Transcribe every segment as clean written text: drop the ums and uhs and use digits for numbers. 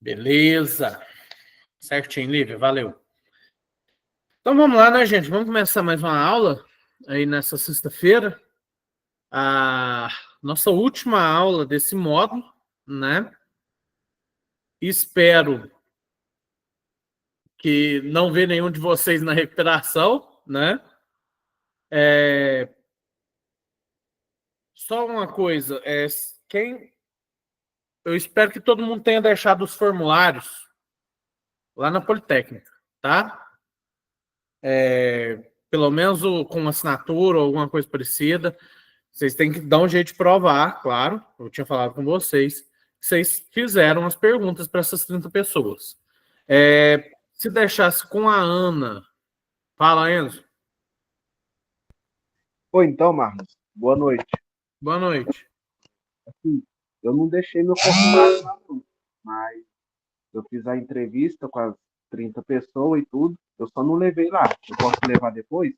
Beleza. Certinho, Lívia. Valeu. Então vamos lá, né, gente? Vamos começar mais uma aula aí nessa sexta-feira. A nossa última aula desse módulo, né? Espero que não ver nenhum de vocês na recuperação, né? Só uma coisa, eu espero que todo mundo tenha deixado os formulários lá na Politécnica, tá? Pelo menos com assinatura ou alguma coisa parecida. Vocês têm que dar um jeito de provar, claro. Eu tinha falado com vocês. Vocês fizeram as perguntas para essas 30 pessoas. Se deixasse com a Ana. Fala, Enzo. Oi, então, Marcos. Boa noite. Boa noite. Assim, eu não deixei meu formulário lá, não, mas eu fiz a entrevista com as 30 pessoas e tudo. Eu só não levei lá. Eu posso levar depois?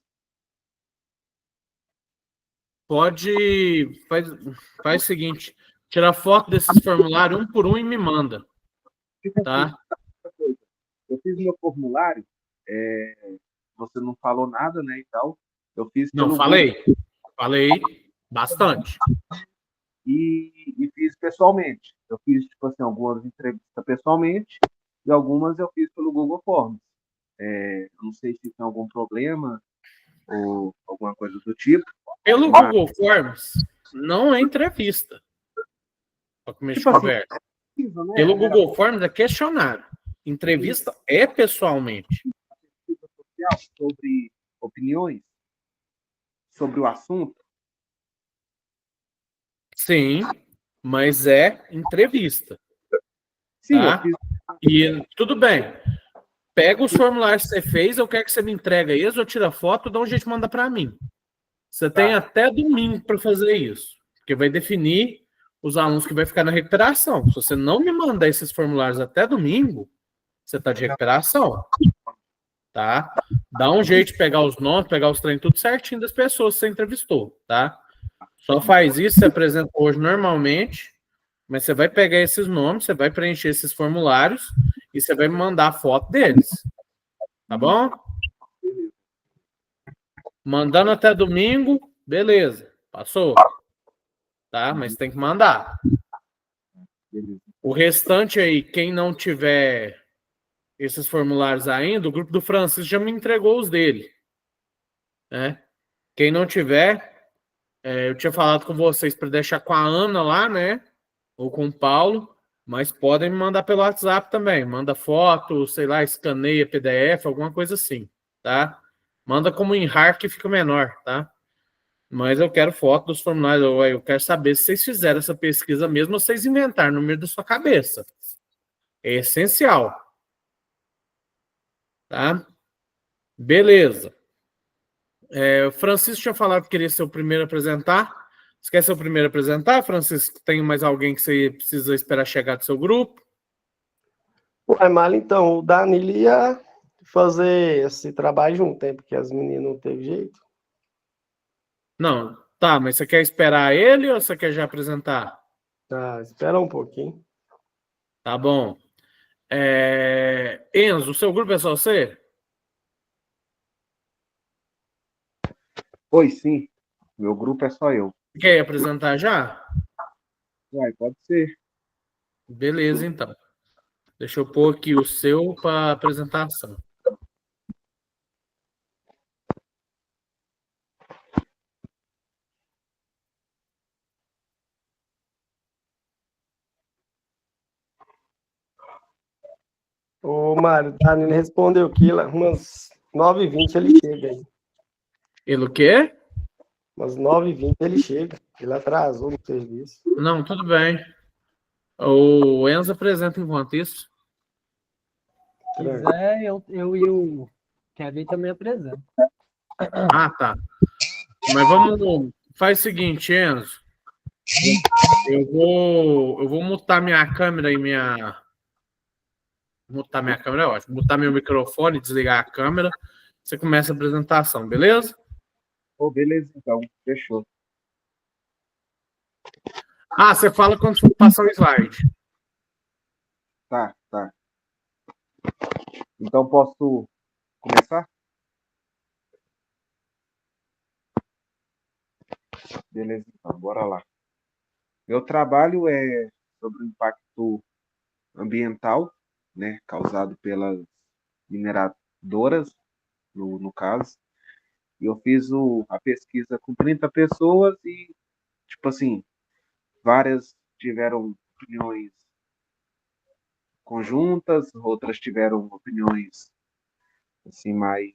Pode. Faz o seguinte: tira foto desses formulários um por um e me manda. Tá? Eu fiz meu formulário, você não falou nada, né, e tal. Eu fiz Não, pelo falei. Google Falei bastante. e fiz pessoalmente. Eu fiz, tipo assim, algumas entrevistas pessoalmente e algumas eu fiz pelo Google Forms. Eu não sei se tem algum problema ou alguma coisa do tipo. Pelo Mas, Google Forms, não é entrevista. Para começar tipo de assim, conversa. né? Pelo Google Forms é questionário. Entrevista é pessoalmente. Social sobre opiniões sobre o assunto. Sim, mas é entrevista. Sim, eu Tá? fiz. E tudo bem. Pega os formulários que você fez, eu quero que você me entregue eles, eu tiro a foto, dá um jeito de mandar para mim. Você tem até domingo para fazer isso, porque vai definir os alunos que vai ficar na recuperação. Se você não me mandar esses formulários até domingo, você está de recuperação. Tá? Dá um jeito de pegar os nomes, pegar os treinos, tudo certinho das pessoas que você entrevistou, tá? Só faz isso, você apresenta hoje normalmente, mas você vai pegar esses nomes, você vai preencher esses formulários e você vai me mandar a foto deles. Tá bom? Mandando até domingo, beleza. Passou. Tá? Mas tem que mandar. O restante aí, quem não tiver esses formulários ainda, o grupo do Francisco já me entregou os dele. Né? Quem não tiver, eu tinha falado com vocês para deixar com a Ana lá, né? Ou com o Paulo, mas podem me mandar pelo WhatsApp também. Manda foto, sei lá, escaneia PDF, alguma coisa assim, tá? Manda como em RAR que fica menor, tá? Mas eu quero foto dos formulários, eu quero saber se vocês fizeram essa pesquisa mesmo ou vocês inventaram no meio da sua cabeça. É essencial. Tá? Beleza. O Francisco tinha falado que queria ser o primeiro a apresentar. Você quer ser o primeiro a apresentar, Francisco? Tem mais alguém que você precisa esperar chegar do seu grupo? Ué, Mala, então, o Danilo ia fazer esse trabalho junto, hein? Porque as meninas não teve jeito. Não, tá, mas você quer esperar ele ou você quer já apresentar? Ah, espera um pouquinho. Tá bom. Enzo, o seu grupo é só você? Pois sim, meu grupo é só eu. Quer apresentar já? Vai, pode ser. Beleza, então. Deixa eu pôr aqui o seu para apresentação. Ô, Mário, o Danilo respondeu aqui, lá, umas 9h20 ele chega aí. Ele o quê? Umas 9h20 ele chega. Ele atrasou no serviço. Não, tudo bem. O Enzo apresenta enquanto isso. Se quiser, eu e o Kevin também apresentam. Ah, tá. Mas vamos. Faz o seguinte, Enzo. Eu vou mutar minha câmera e minha. Mutar minha câmera é ótimo. Mutar meu microfone, desligar a câmera. Você começa a apresentação, beleza? Oh, beleza, então. Fechou. Ah, você fala quando for passar o slide. Tá. Então, posso começar? Beleza, então, bora lá. Meu trabalho é sobre o impacto ambiental, né, causado pelas mineradoras, no caso. E eu fiz a pesquisa com 30 pessoas e, tipo assim, várias tiveram opiniões conjuntas, outras tiveram opiniões assim mais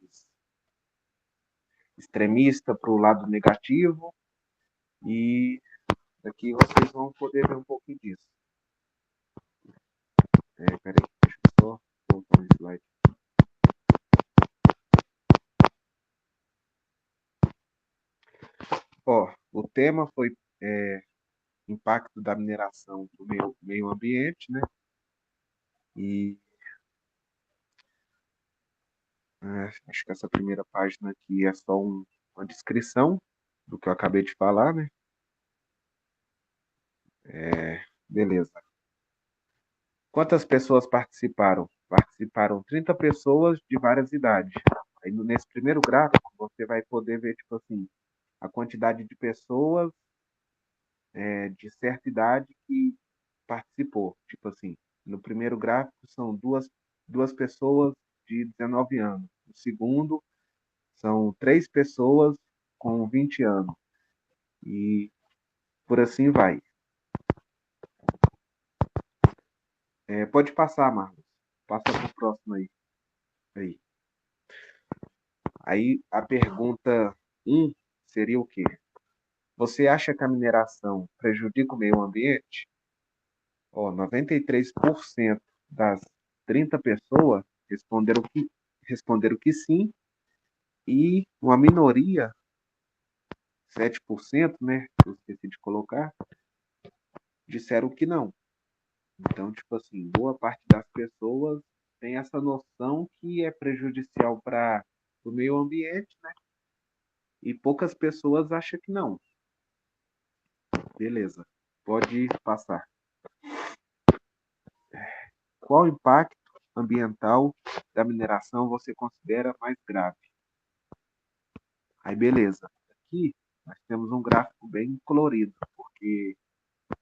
extremista para o lado negativo. E aqui vocês vão poder ver um pouquinho disso. Peraí, deixa eu só voltar um slide. Ó, o tema foi impacto da mineração do meio ambiente, né? E acho que essa primeira página aqui é só uma descrição do que eu acabei de falar, né? Beleza. Quantas pessoas participaram? Participaram 30 pessoas de várias idades. Aí nesse primeiro gráfico você vai poder ver, tipo assim, a quantidade de pessoas de certa idade que participou. Tipo assim, no primeiro gráfico são duas pessoas de 19 anos. No segundo, são 3 pessoas com 20 anos. E por assim vai. Pode passar, Marcos. Passa para o próximo aí. Aí a pergunta 1 seria o quê? Você acha que a mineração prejudica o meio ambiente? 93% das 30 pessoas responderam que sim, e uma minoria, 7%, né, que eu esqueci de colocar, disseram que não. Então, tipo assim, boa parte das pessoas tem essa noção que é prejudicial para o meio ambiente, né? E poucas pessoas acham que não. Beleza, pode passar. Qual impacto ambiental da mineração você considera mais grave? Aí, beleza. Aqui nós temos um gráfico bem colorido, porque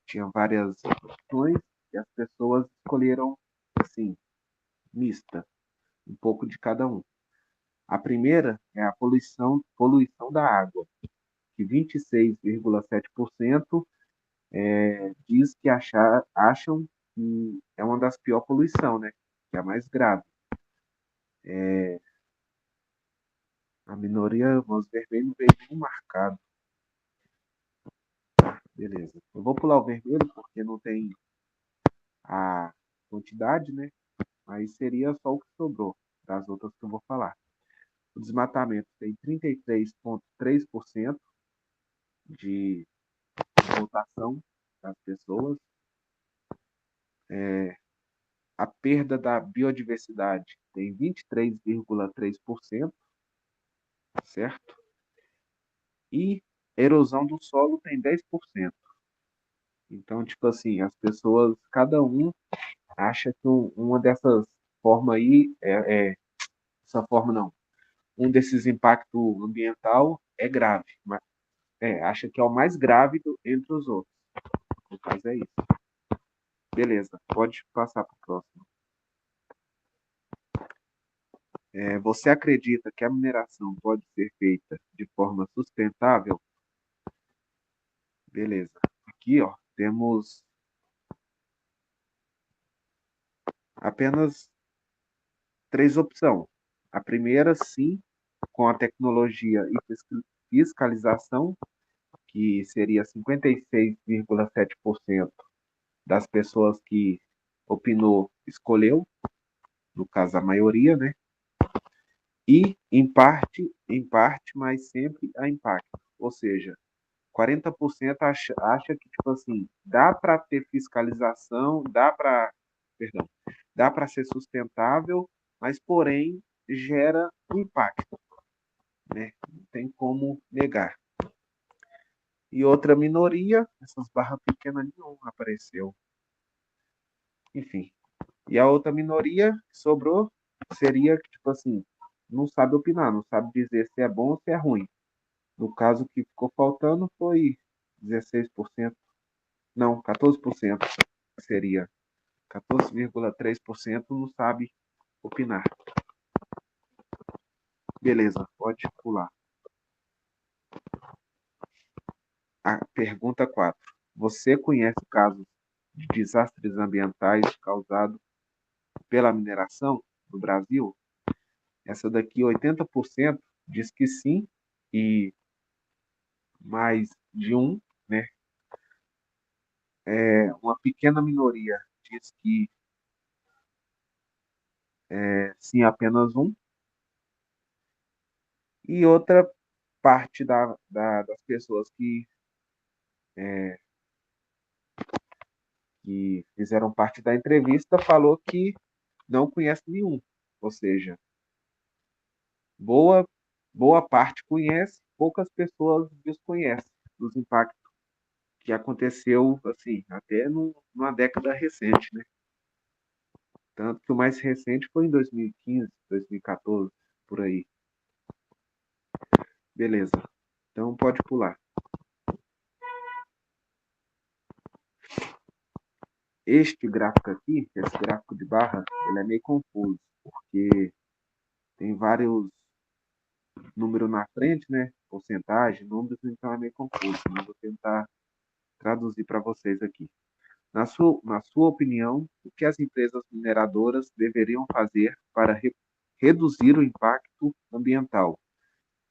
tinha várias opções e as pessoas escolheram, assim, mista, um pouco de cada um. A primeira é a poluição da água, que 26,7% diz que acham que é uma das piores poluição, né? Que é a mais grave. A minoria, voz vermelho, não veio nem marcado. Beleza. Eu vou pular o vermelho porque não tem a quantidade, né? Aí seria só o que sobrou das outras que eu vou falar. O desmatamento tem 33,3% de votação das pessoas. A perda da biodiversidade tem 23,3%, certo? E erosão do solo tem 10%. Então, tipo assim, as pessoas, cada um acha que uma dessas formas aí essa forma não. Um desses impactos ambiental é grave, mas acha que é o mais grave entre os outros. No caso é isso. Beleza, pode passar para o próximo. Você acredita que a mineração pode ser feita de forma sustentável? Beleza. Aqui, ó, temos apenas 3 opções. A primeira, sim, com a tecnologia e fiscalização, que seria 56,7% das pessoas que opinou escolheu, no caso a maioria, né? E em parte, mas sempre a impacto. Ou seja, 40% acha que, tipo assim, dá para ter fiscalização, perdão, dá para ser sustentável, mas porém gera impacto, né? Não tem como negar. E outra minoria, essas barras pequenas não apareceu. Enfim. E a outra minoria que sobrou seria, tipo assim, não sabe opinar, não sabe dizer se é bom ou se é ruim. No caso, o que ficou faltando foi 16%, não, 14% seria. 14,3% não sabe opinar. Beleza, pode pular. A pergunta 4. Você conhece casos de desastres ambientais causados pela mineração no Brasil? Essa daqui, 80% diz que sim, e mais de um, né? Uma pequena minoria diz que sim, apenas um, e outra parte das pessoas que fizeram parte da entrevista falou que não conhece nenhum. Ou seja, boa, boa parte conhece, poucas pessoas desconhecem os impactos que aconteceu assim, até numa década recente, né? Tanto que o mais recente foi em 2015, 2014, por aí. Beleza. Então pode pular. Este gráfico aqui, esse gráfico de barra, ele é meio confuso, porque tem vários números na frente, né? Porcentagem, números, então é meio confuso. Mas vou tentar traduzir para vocês aqui. Na sua opinião, o que as empresas mineradoras deveriam fazer para reduzir o impacto ambiental?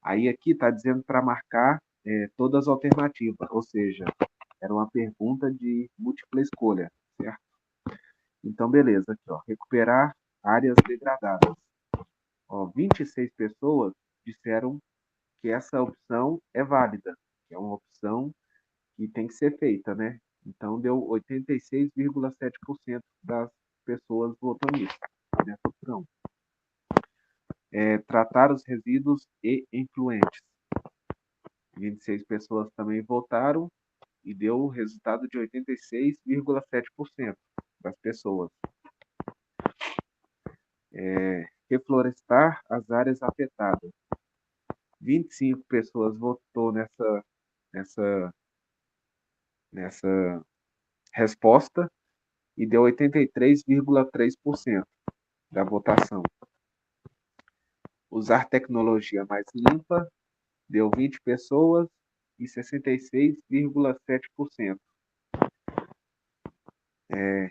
Aí aqui está dizendo para marcar todas as alternativas, ou seja, era uma pergunta de múltipla escolha, certo? Então, beleza, aqui, ó, recuperar áreas degradadas. Ó, 26 pessoas disseram que essa opção é válida, que é uma opção que tem que ser feita, né? Então, deu 86,7% das pessoas votam nisso, nessa opção. Tratar os resíduos e influentes. 26 pessoas também votaram e deu o resultado de 86,7% das pessoas. Reflorestar as áreas afetadas. 25 pessoas votou nessa resposta e deu 83,3% da votação. Usar tecnologia mais limpa deu 20 pessoas e 66,7%.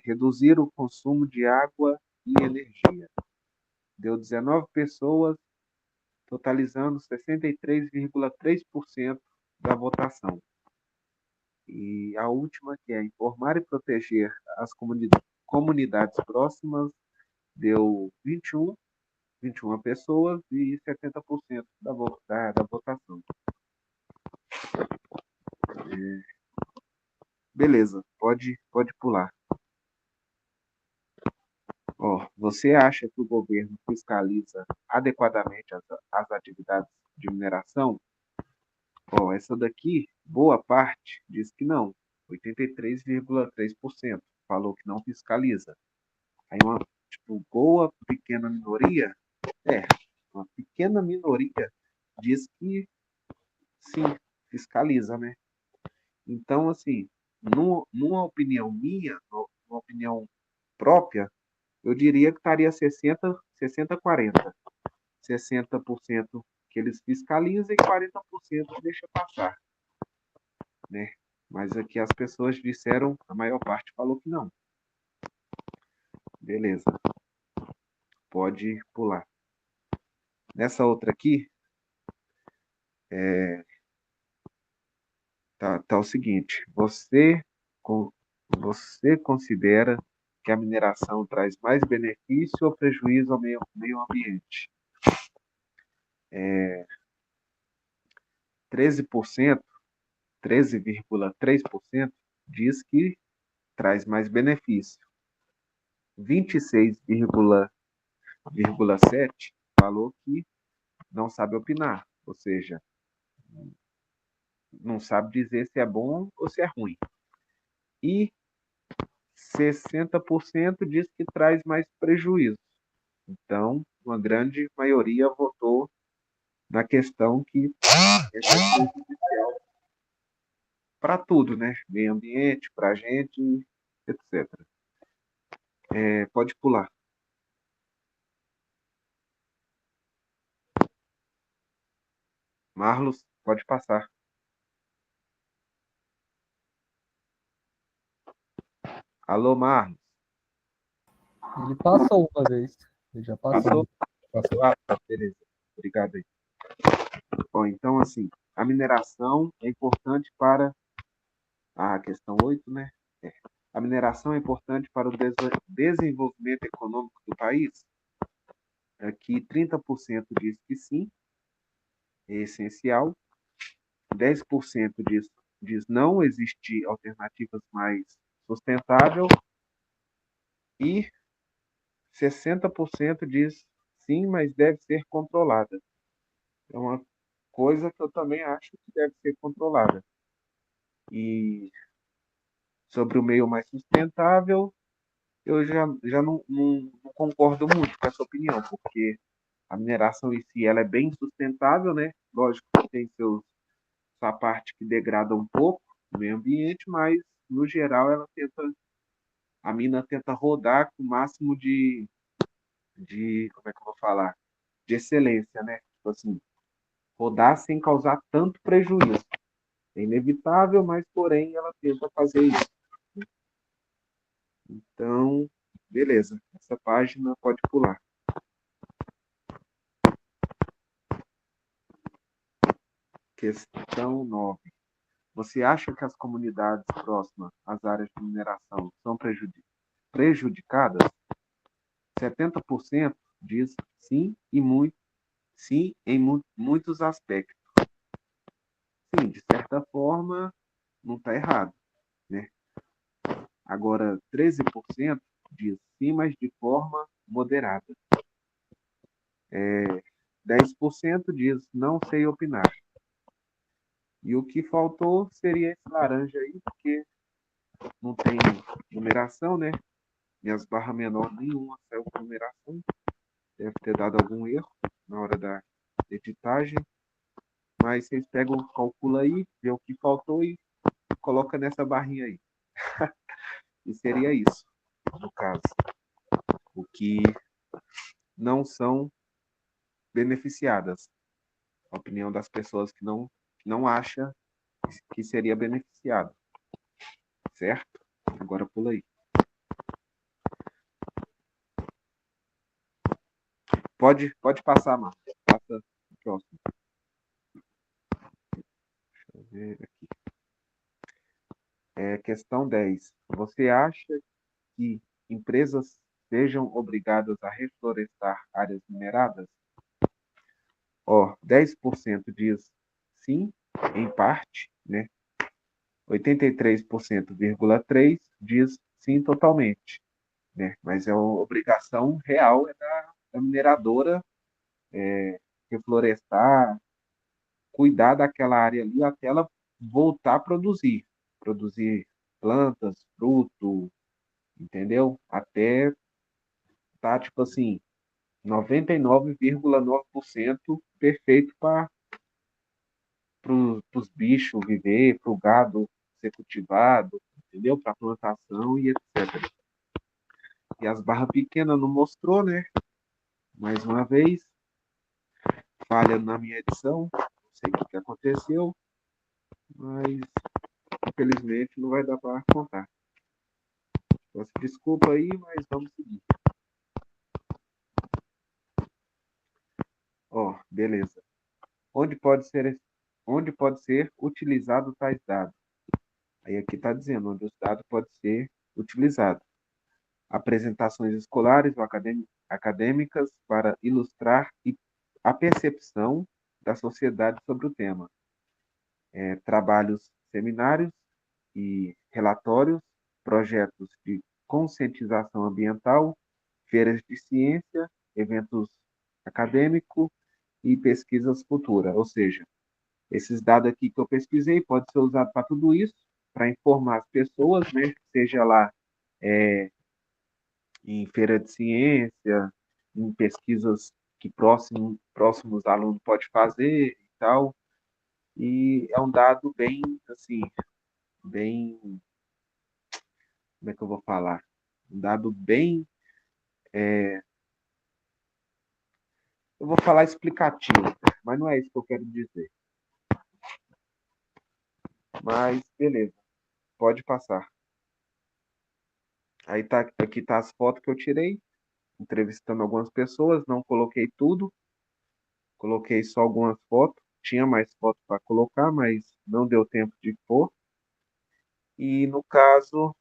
Reduzir o consumo de água e energia. Deu 19 pessoas, totalizando 63,3% da votação. E a última, que é informar e proteger as comunidades próximas, deu 21 pessoas e 70% da votação. Beleza, pode pular. Ó, você acha que o governo fiscaliza adequadamente as atividades de mineração? Ó, essa daqui, boa parte, diz que não. 83,3% falou que não fiscaliza. Aí uma boa pequena minoria, uma pequena minoria diz que sim, fiscaliza, né? Então, assim, numa opinião minha, numa opinião própria, eu diria que estaria 60-40. 60% que eles fiscalizam e 40% deixa passar, né? Mas aqui as pessoas disseram, a maior parte falou que não. Beleza. Pode pular. Nessa outra aqui, tá o seguinte, você considera que a mineração traz mais benefício ou prejuízo ao meio ambiente? 13,3% diz que traz mais benefício. 26,7% falou que não sabe opinar, ou seja, não sabe dizer se é bom ou se é ruim. E 60% diz que traz mais prejuízo. Então, uma grande maioria votou na questão que é prejudicial para tudo, né? Meio ambiente, para a gente, etc. Pode pular. Marlos, pode passar. Alô, Marlos. Ele passou uma vez. Ele já passou. Passou? Ah, tá, beleza. Obrigado aí. Bom, então, assim, a mineração é importante para a questão 8, né? A mineração é importante para o desenvolvimento econômico do país? Aqui, 30% diz que sim, é essencial. 10% diz não existir alternativas mais sustentável. E 60% diz sim, mas deve ser controlada. É uma coisa que eu também acho que deve ser controlada. E sobre o meio mais sustentável, eu já não concordo muito com essa opinião, porque a mineração em si ela é bem sustentável, né? Lógico que tem sua parte que degrada um pouco o meio ambiente, mas no geral a mina tenta rodar com o máximo como é que eu vou falar? De excelência, né? Tipo assim, rodar sem causar tanto prejuízo. É inevitável, mas porém ela tenta fazer isso. Então, beleza. Essa página pode pular. Questão 9. Você acha que as comunidades próximas às áreas de mineração são prejudicadas? 70% diz sim e muito, sim em muitos aspectos. Sim, de certa forma, não está errado, né? Agora, 13% diz sim, mas de forma moderada. 10% diz não sei opinar. E o que faltou seria esse laranja aí, porque não tem numeração, né? E as barras menores nenhuma saiu com numeração. Deve ter dado algum erro na hora da editagem. Mas vocês pegam, calcula aí, vê o que faltou e coloca nessa barrinha aí. E seria isso, no caso. O que não são beneficiadas. A opinião das pessoas que não acha que seria beneficiado. Certo? Agora pula aí. Pode passar, Marcos. Passa o próximo. Deixa eu ver aqui. Questão 10. Você acha que empresas sejam obrigadas a reflorestar áreas mineradas? 10% diz sim, em parte, né? 83,3% diz sim totalmente, né? Mas é uma obrigação real da mineradora reflorestar, cuidar daquela área ali até ela voltar a produzir plantas, fruto, entendeu? Até tá tipo assim, 99,9% perfeito para os bichos viver, para o gado ser cultivado, entendeu? Para plantação e etc. E as barras pequenas não mostrou, né? Mais uma vez, falha na minha edição, não sei o que aconteceu, mas infelizmente não vai dar para contar. Peço desculpa aí, mas vamos seguir. Beleza. Onde pode ser utilizado tais dados? Aí aqui está dizendo onde os dados podem ser utilizados. Apresentações escolares ou acadêmicas para ilustrar a percepção da sociedade sobre o tema. Trabalhos, seminários e relatórios, projetos de conscientização ambiental, feiras de ciência, eventos acadêmicos e pesquisas futuras. Ou seja, esses dados aqui que eu pesquisei podem ser usados para tudo isso, para informar as pessoas, né? Seja lá em feira de ciência, em pesquisas que próximos alunos podem fazer e tal. E é um dado bem, assim, bem, como é que eu vou falar? Um dado bem, eu vou falar explicativo, mas não é isso que eu quero dizer. Mas, beleza, pode passar. Aí tá, aqui tá as fotos que eu tirei, entrevistando algumas pessoas, não coloquei tudo, coloquei só algumas fotos. Tinha mais fotos para colocar, mas não deu tempo de pôr. E no caso,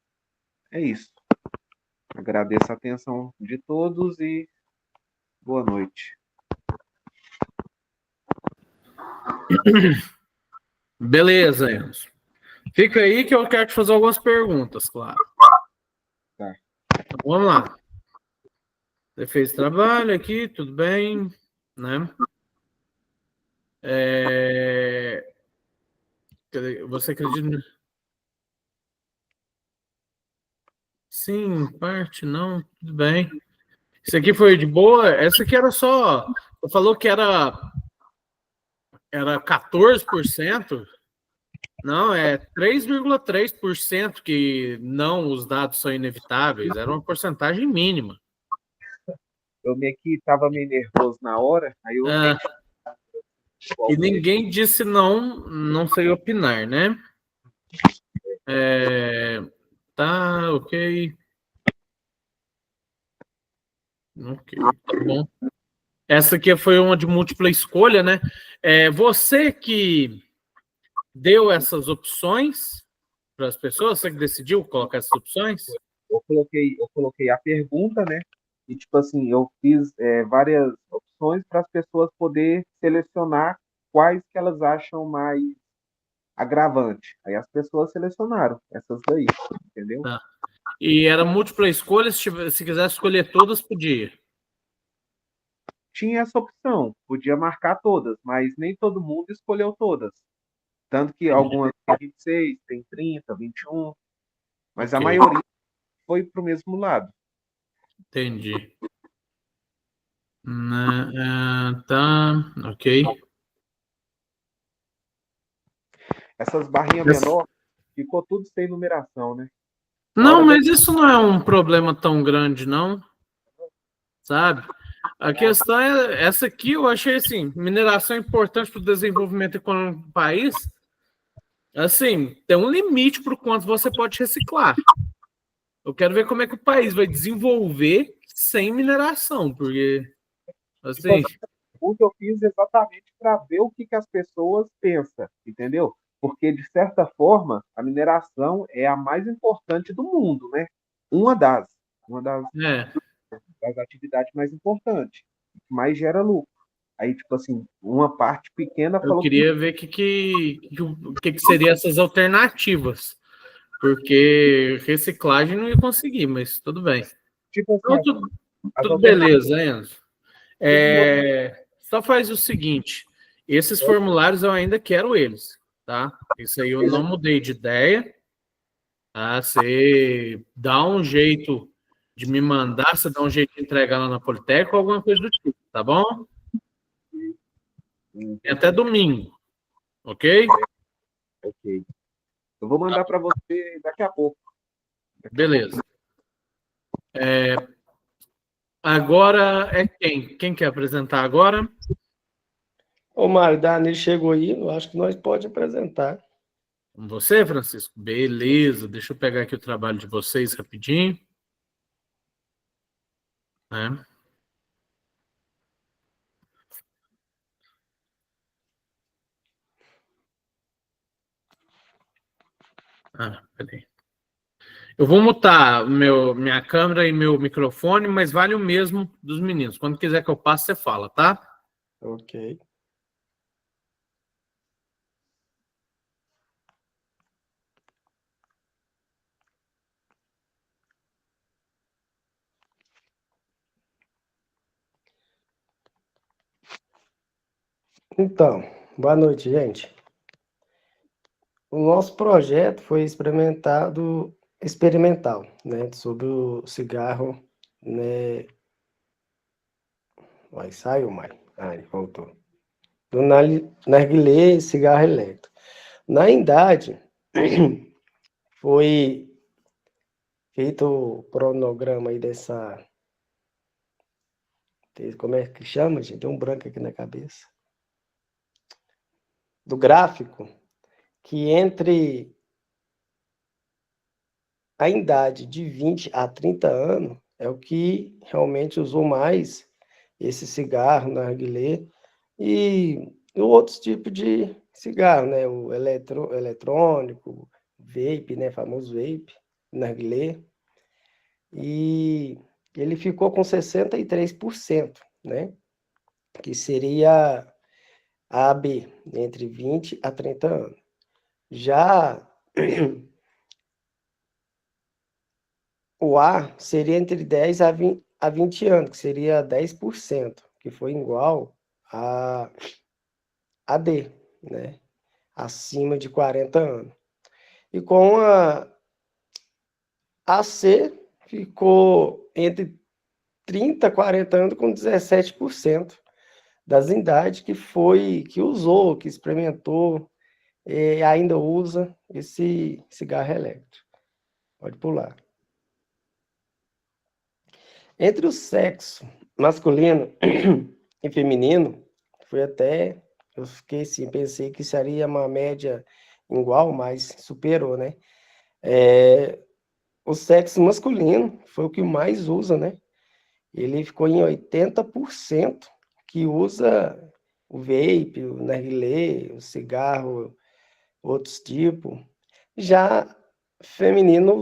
é isso. Agradeço a atenção de todos e boa noite. Beleza, Enzo. Fica aí que eu quero te fazer algumas perguntas, claro. Tá. Então, vamos lá. Você fez trabalho aqui, tudo bem, né? Você acredita? Sim, parte, não, tudo bem. Isso aqui foi de boa? Essa aqui era só. Você falou que era 14%. Não, é 3,3% que não, os dados são inevitáveis. Era uma porcentagem mínima. Eu meio que estava meio nervoso na hora, aí eu Ah, e ninguém disse não, não sei opinar, né? Tá, ok. Ok, tá bom. Essa aqui foi uma de múltipla escolha, né? Você que deu essas opções para as pessoas, você que decidiu colocar essas opções? eu coloquei a pergunta, né? E tipo assim, eu fiz várias opções para as pessoas poder selecionar quais que elas acham mais agravante. Aí as pessoas selecionaram essas daí, entendeu? Tá. E era múltipla escolha, se quisesse escolher todas, podia. Tinha essa opção, podia marcar todas, mas nem todo mundo escolheu todas. Tanto que algumas tem 26, tem 30, 21, mas a Ok, maioria foi para o mesmo lado. entendi. Tá, ok. Essas barrinhas menores, ficou tudo sem numeração, né? Na Não, hora mas isso não é um problema tão grande, não, sabe? A questão é, essa aqui eu achei assim, mineração é importante para o desenvolvimento econômico do país. Assim, tem um limite para o quanto você pode reciclar. Eu quero ver como é que o país vai desenvolver sem mineração, porque, assim, o que eu fiz exatamente para ver o que as pessoas pensam, entendeu? Porque, de certa forma, a mineração é a mais importante do mundo, né? Uma é, das atividades mais importantes, que mais gera lucro. Aí, tipo assim, uma parte pequena eu falou que, queria ver o que seriam essas alternativas, porque reciclagem não ia conseguir, mas tudo bem. tipo assim, Então, as tudo alternativas. beleza, Enzo. Só faz o seguinte: esses formulários eu ainda quero eles, tá? Isso aí eu não mudei de ideia. Tá? Você dá um jeito de me mandar, você dá um jeito de entregar lá na Politécnica ou alguma coisa do tipo, tá bom? Até domingo, ok? Ok. Eu vou mandar para você daqui a pouco. Beleza. Agora é quem? Quem quer apresentar agora? Ô, Mário, Danilo chegou aí, eu acho que nós pode apresentar. Você, Francisco? Beleza, deixa eu pegar aqui o trabalho de vocês rapidinho. Né? Peraí. Eu vou mutar minha câmera e meu microfone, mas vale o mesmo dos meninos. Quando quiser que eu passe, você fala, tá? Ok. Então, boa noite, gente. O nosso projeto foi experimental, né, sobre o cigarro, né, Vai, saiu, Mário. Aí, voltou. Do narguilé, cigarro elétrico. Na idade, foi feito o cronograma aí dessa... Como é que chama, gente? Tem um branco aqui na cabeça. Do gráfico, que entre a idade de 20 a 30 anos é o que realmente usou mais esse cigarro, narguilé, e outros tipos de cigarro, né? O eletrônico, vape, né? Famoso vape, narguilé. E ele ficou com 63%, né? Que seria a AB, entre 20 a 30 anos. Já o A seria entre 10 a 20 anos, que seria 10%, que foi igual a D, né? Acima de 40 anos. E com a C ficou entre 30 a 40 anos com 17% das idades que usou, que experimentou e ainda usa esse cigarro elétrico. Pode pular. Entre o sexo masculino e feminino, foi até, eu fiquei assim, pensei que seria uma média igual, mas superou, né? O sexo masculino foi o que mais usa, né? Ele ficou em 80% que usa o vape, o narguilé, o cigarro, outros tipos. Já feminino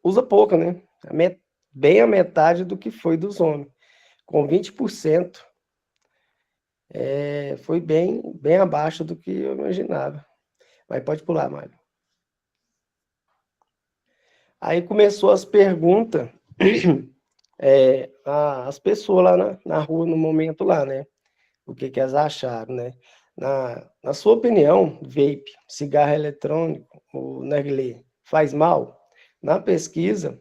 usa pouco, né? Bem a metade do que foi dos homens. Com 20%, foi bem abaixo do que eu imaginava. Mas pode pular, Mário. Aí começou as perguntas, as pessoas lá na rua, no momento lá, né? O que elas acharam, né? Na sua opinião, vape, cigarro eletrônico, o narguilé, faz mal? Na pesquisa,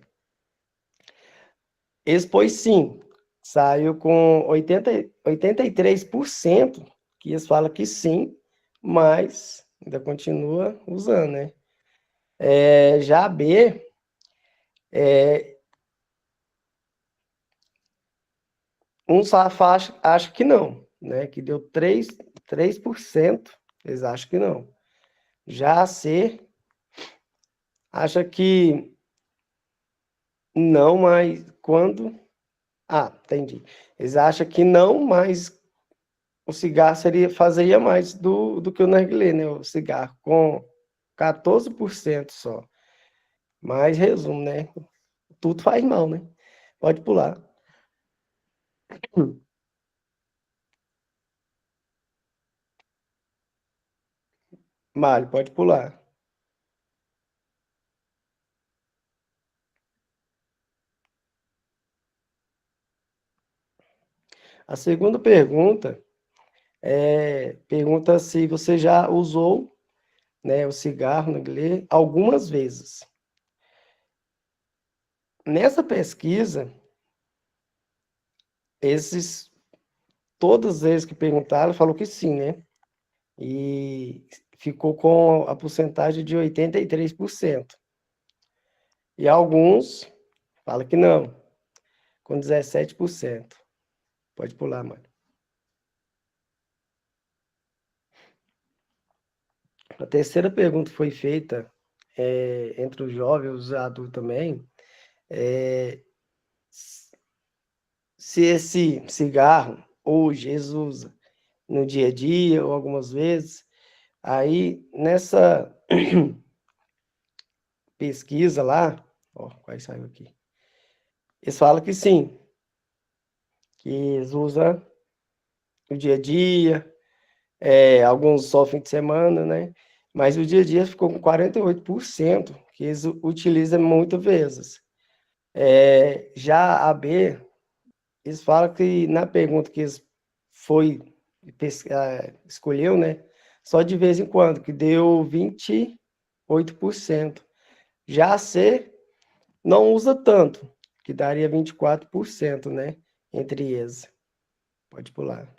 expôs sim. Saiu com 83% que eles falam que sim, mas ainda continua usando, né? Já a B, uns acham que não, né? Que deu 3%, eles acham que não. Já a C acha que não, mas quando... Ah, entendi. Eles acham que não, mas o cigarro fazia mais do que o narguilé, né? O cigarro com 14% só. Mas resumo, né? Tudo faz mal, né? Pode pular. Mário, pode pular. A segunda pergunta pergunta se você já usou, né, o cigarro narguilé algumas vezes. Nessa pesquisa, todas as vezes que perguntaram, falou que sim, né? E ficou com a porcentagem de 83%. E alguns falam que não, com 17%. Pode pular, mano. A terceira pergunta foi feita entre os jovens e os adultos também, se esse cigarro hoje eles usam no dia a dia ou algumas vezes. Aí, nessa pesquisa lá, ó, quase saiu aqui, eles falam que sim, que eles usam no dia a dia, alguns só fim de semana, né? Mas o dia a dia ficou com 48%, que eles utilizam muitas vezes. Já a B, eles falam que na pergunta que eles escolheu, né? Só de vez em quando, que deu 28%. Já a C não usa tanto, que daria 24%, né? Entre eles. Pode pular.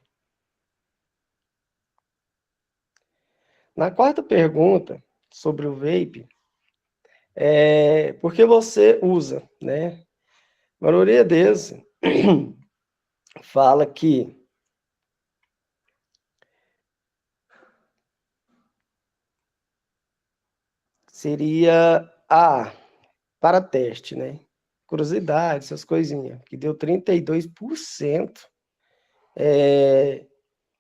Na quarta pergunta, sobre o vape, por que você usa, né? A maioria deles fala que seria para teste, né? Curiosidade, essas coisinhas, que deu 32%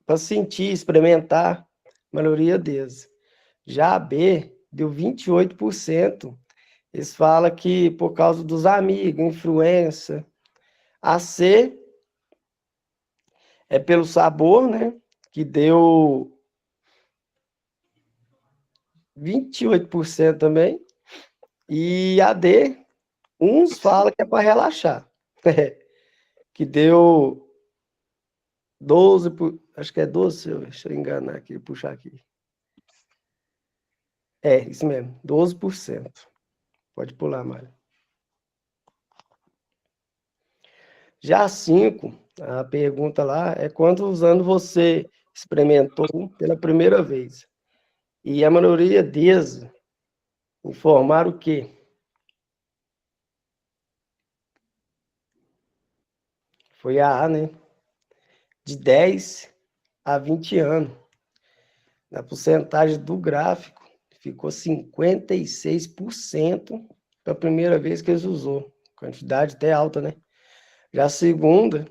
para sentir, experimentar, a maioria deles. Já a B deu 28%. Eles falam que por causa dos amigos, influência. A C é pelo sabor, né? Que deu 28% também. E a D, uns falam que é para relaxar. Que deu 12, acho que é 12, deixa eu enganar aqui, puxar aqui. Isso mesmo, 12%. Pode pular, Mário. Já a 5, a pergunta lá é quantos anos você experimentou pela primeira vez? E a maioria deles informaram o quê? Foi a né? De 10 a 20 anos. Na porcentagem do gráfico, ficou 56% pela primeira vez que eles usou. Quantidade até alta, né? Já a segunda,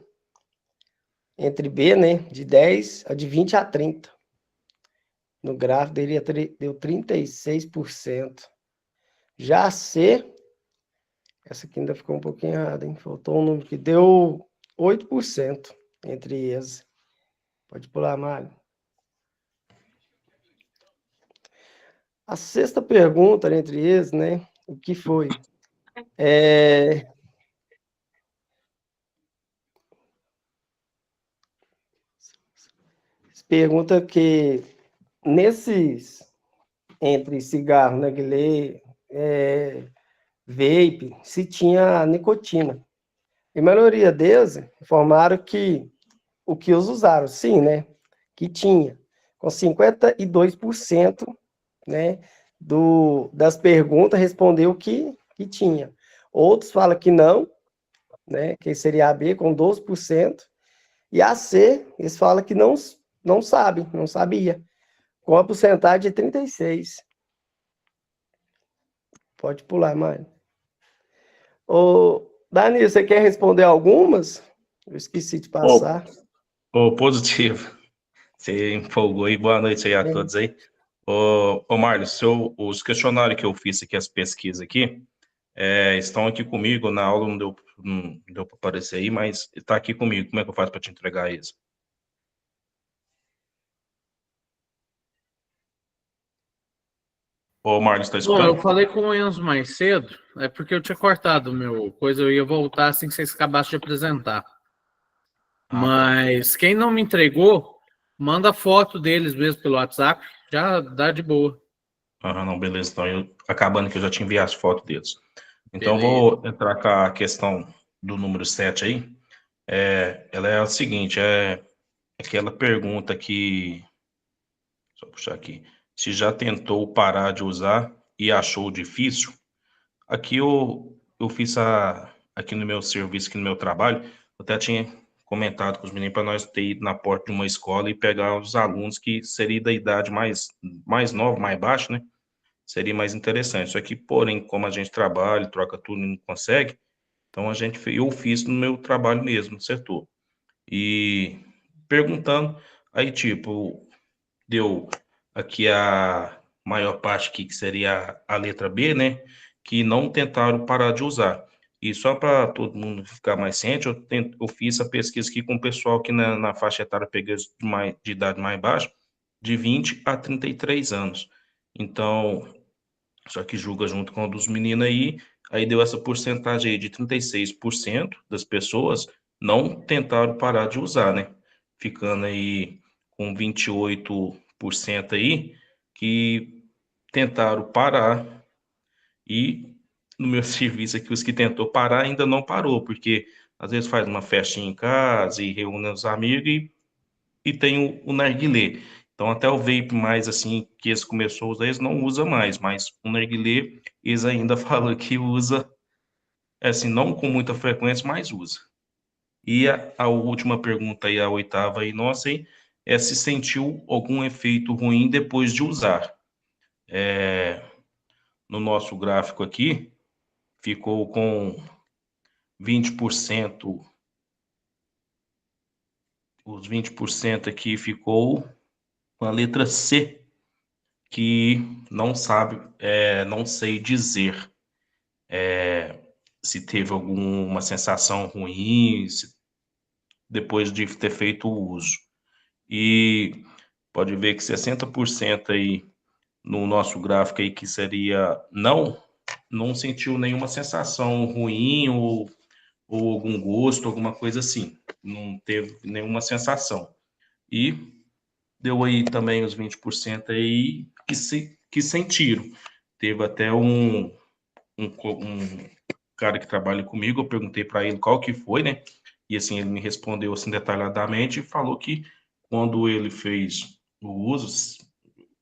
entre B, né? De 10 a de 20 a 30. No gráfico deu 36%. Já a C, essa aqui ainda ficou um pouquinho errada, hein? Faltou um número que deu 8% entre eles. Pode pular, Mário. A sexta pergunta entre eles, né? O que foi? Pergunta que nesses, entre cigarro, narguilé, vape, se tinha nicotina. E a maioria deles informaram que o que eles usaram, sim, né? Que tinha, com 52%, né? Das perguntas respondeu que tinha. Outros falam que não, né? Que seria a B com 12%. E a C, eles falam que não sabe, não sabia. Com a porcentagem de 36%. Pode pular, Mário. Ô, Dani, você quer responder algumas? Eu esqueci de passar. Positivo. Você empolgou aí. Boa noite aí a todos aí. Mário, os questionários que eu fiz aqui, as pesquisas aqui, estão aqui comigo. Na aula não deu para aparecer aí, mas está aqui comigo. Como é que eu faço para te entregar isso? Mário, está Bom, escutando? eu falei com o Enzo mais cedo, é porque eu tinha cortado o meu coisa, eu ia voltar assim que vocês acabassem de apresentar. Mas quem não me entregou, manda foto deles mesmo pelo WhatsApp, já dá de boa. Não, beleza. Então, acabando que eu já te enviei as fotos deles. Então, Beleza. vou entrar com a questão do número 7 aí. Ela é a seguinte, aquela pergunta que... Só puxar aqui. Se já tentou parar de usar e achou difícil, aqui eu fiz aqui no meu serviço, aqui no meu trabalho, eu até tinha comentado com os meninos para nós ter ido na porta de uma escola e pegar os alunos que seria da idade mais nova, mais baixa, né? Seria mais interessante. Só que, porém, como a gente trabalha, troca tudo e não consegue, então eu fiz no meu trabalho mesmo, no setor. E perguntando, aí tipo, deu aqui a maior parte aqui, que seria a letra B, né? Que não tentaram parar de usar. E só para todo mundo ficar mais ciente, eu fiz a pesquisa aqui com o pessoal que na faixa etária pegou de idade mais baixa, de 20 a 33 anos. Então, só que julga junto com a dos meninos aí deu essa porcentagem aí de 36% das pessoas não tentaram parar de usar, né? Ficando aí com 28% aí que tentaram parar e no meu serviço aqui, os que tentou parar ainda não parou, porque às vezes faz uma festinha em casa e reúne os amigos e tem o narguilé. Então, até o vape mais assim, que eles começou a usar, eles não usam mais, mas o narguilé, eles ainda falam que usa, assim, não com muita frequência, mas usa. E a última pergunta aí, a oitava aí, nossa, aí, é se sentiu algum efeito ruim depois de usar. No nosso gráfico aqui, ficou com 20%, os 20% aqui ficou com a letra C, que não sabe, não sei dizer se teve alguma sensação ruim depois de ter feito o uso. E pode ver que 60% aí no nosso gráfico aí, que seria não sentiu nenhuma sensação ruim ou algum gosto, alguma coisa assim. Não teve nenhuma sensação. E deu aí também os 20% aí que sentiram. Teve até um cara que trabalha comigo, eu perguntei para ele qual que foi, né? E assim, ele me respondeu assim detalhadamente e falou que quando ele fez o uso,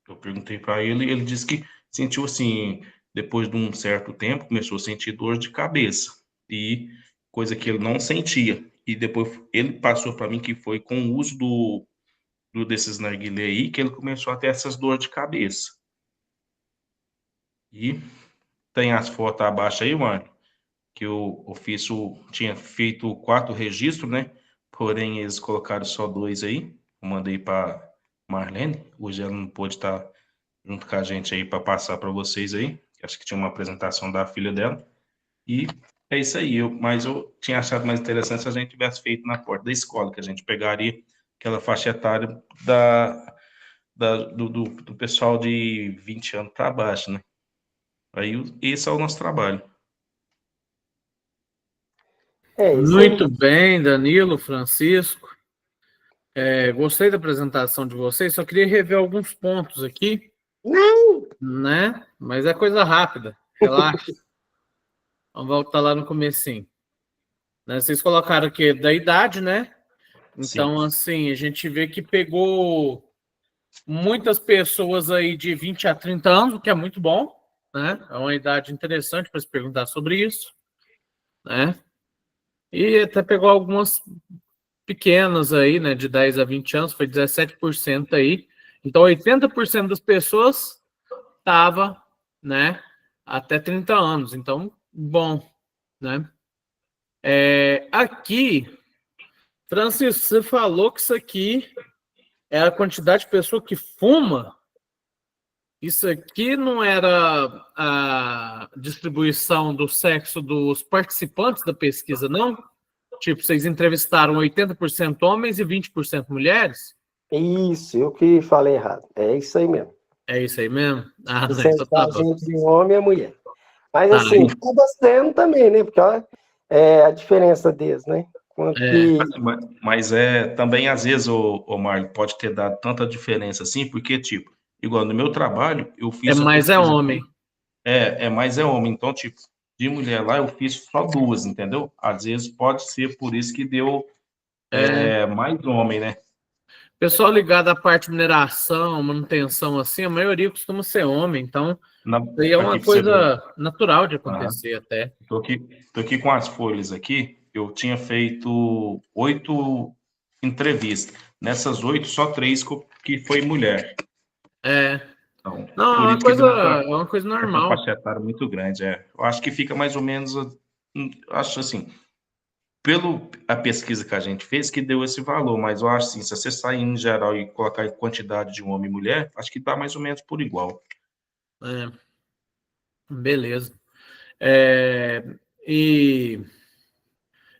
eu perguntei para ele e ele disse que sentiu assim, depois de um certo tempo, começou a sentir dor de cabeça e coisa que ele não sentia. E depois ele passou para mim que foi com o uso desses narguilé aí que ele começou a ter essas dores de cabeça. E tem as fotos abaixo aí, mano, que o ofício tinha feito 4 registros, né? Porém, eles colocaram só 2 aí. Eu mandei para Marlene. Hoje ela não pôde estar junto com a gente aí para passar para vocês aí. Acho que tinha uma apresentação da filha dela. E é isso aí. Mas eu tinha achado mais interessante se a gente tivesse feito na porta da escola, que a gente pegaria aquela faixa etária do pessoal de 20 anos para baixo, né? Aí esse é o nosso trabalho. Isso aí. Muito bem, Danilo, Francisco. Gostei da apresentação de vocês, só queria rever alguns pontos aqui. Não! Né? Mas é coisa rápida, relaxa. Vamos voltar lá no comecinho. Né? Vocês colocaram aqui da idade, né? Então, Sim. assim, a gente vê que pegou muitas pessoas aí de 20 a 30 anos, o que é muito bom, né? É uma idade interessante para se perguntar sobre isso, né? E até pegou algumas pequenas aí, né? De 10 a 20 anos, foi 17% aí. Então, 80% das pessoas estava, né? Até 30 anos. Então, bom, né? Aqui, Francisco, você falou que isso aqui é a quantidade de pessoa que fuma. Isso aqui não era a distribuição do sexo dos participantes da pesquisa, não? Tipo, vocês entrevistaram 80% homens e 20% mulheres? Isso, eu que falei errado. É isso aí mesmo. É isso aí mesmo? Ah, não, então tá Porcentagem bom. entre o homem e a mulher. Mas Ah, assim, acaba sendo também, né? Porque ó, a diferença deles, né? Quanto que... Mas também, às vezes, o Marlon, pode ter dado tanta diferença assim, porque, tipo, igual no meu trabalho, eu fiz a mais pesquisa homem. aqui, mais homem. Então, tipo, de mulher lá, eu fiz só 2, entendeu? Às vezes pode ser por isso que deu mais homem, né? Pessoal ligado à parte de mineração, manutenção, assim, a maioria costuma ser homem, então isso aí é uma Aqui pra você ver. coisa natural de acontecer até. Tô aqui com as folhas aqui. Eu tinha feito 8 entrevistas. Nessas 8, só 3 que foi mulher. Então, Não, por isso que deu é uma coisa essa normal. faixa etária muito grande. Eu acho que fica mais ou menos, acho assim, pelo a pesquisa que a gente fez, que deu esse valor, mas eu acho assim, se você sair em geral e colocar em quantidade de homem e mulher, acho que dá mais ou menos por igual. Beleza. E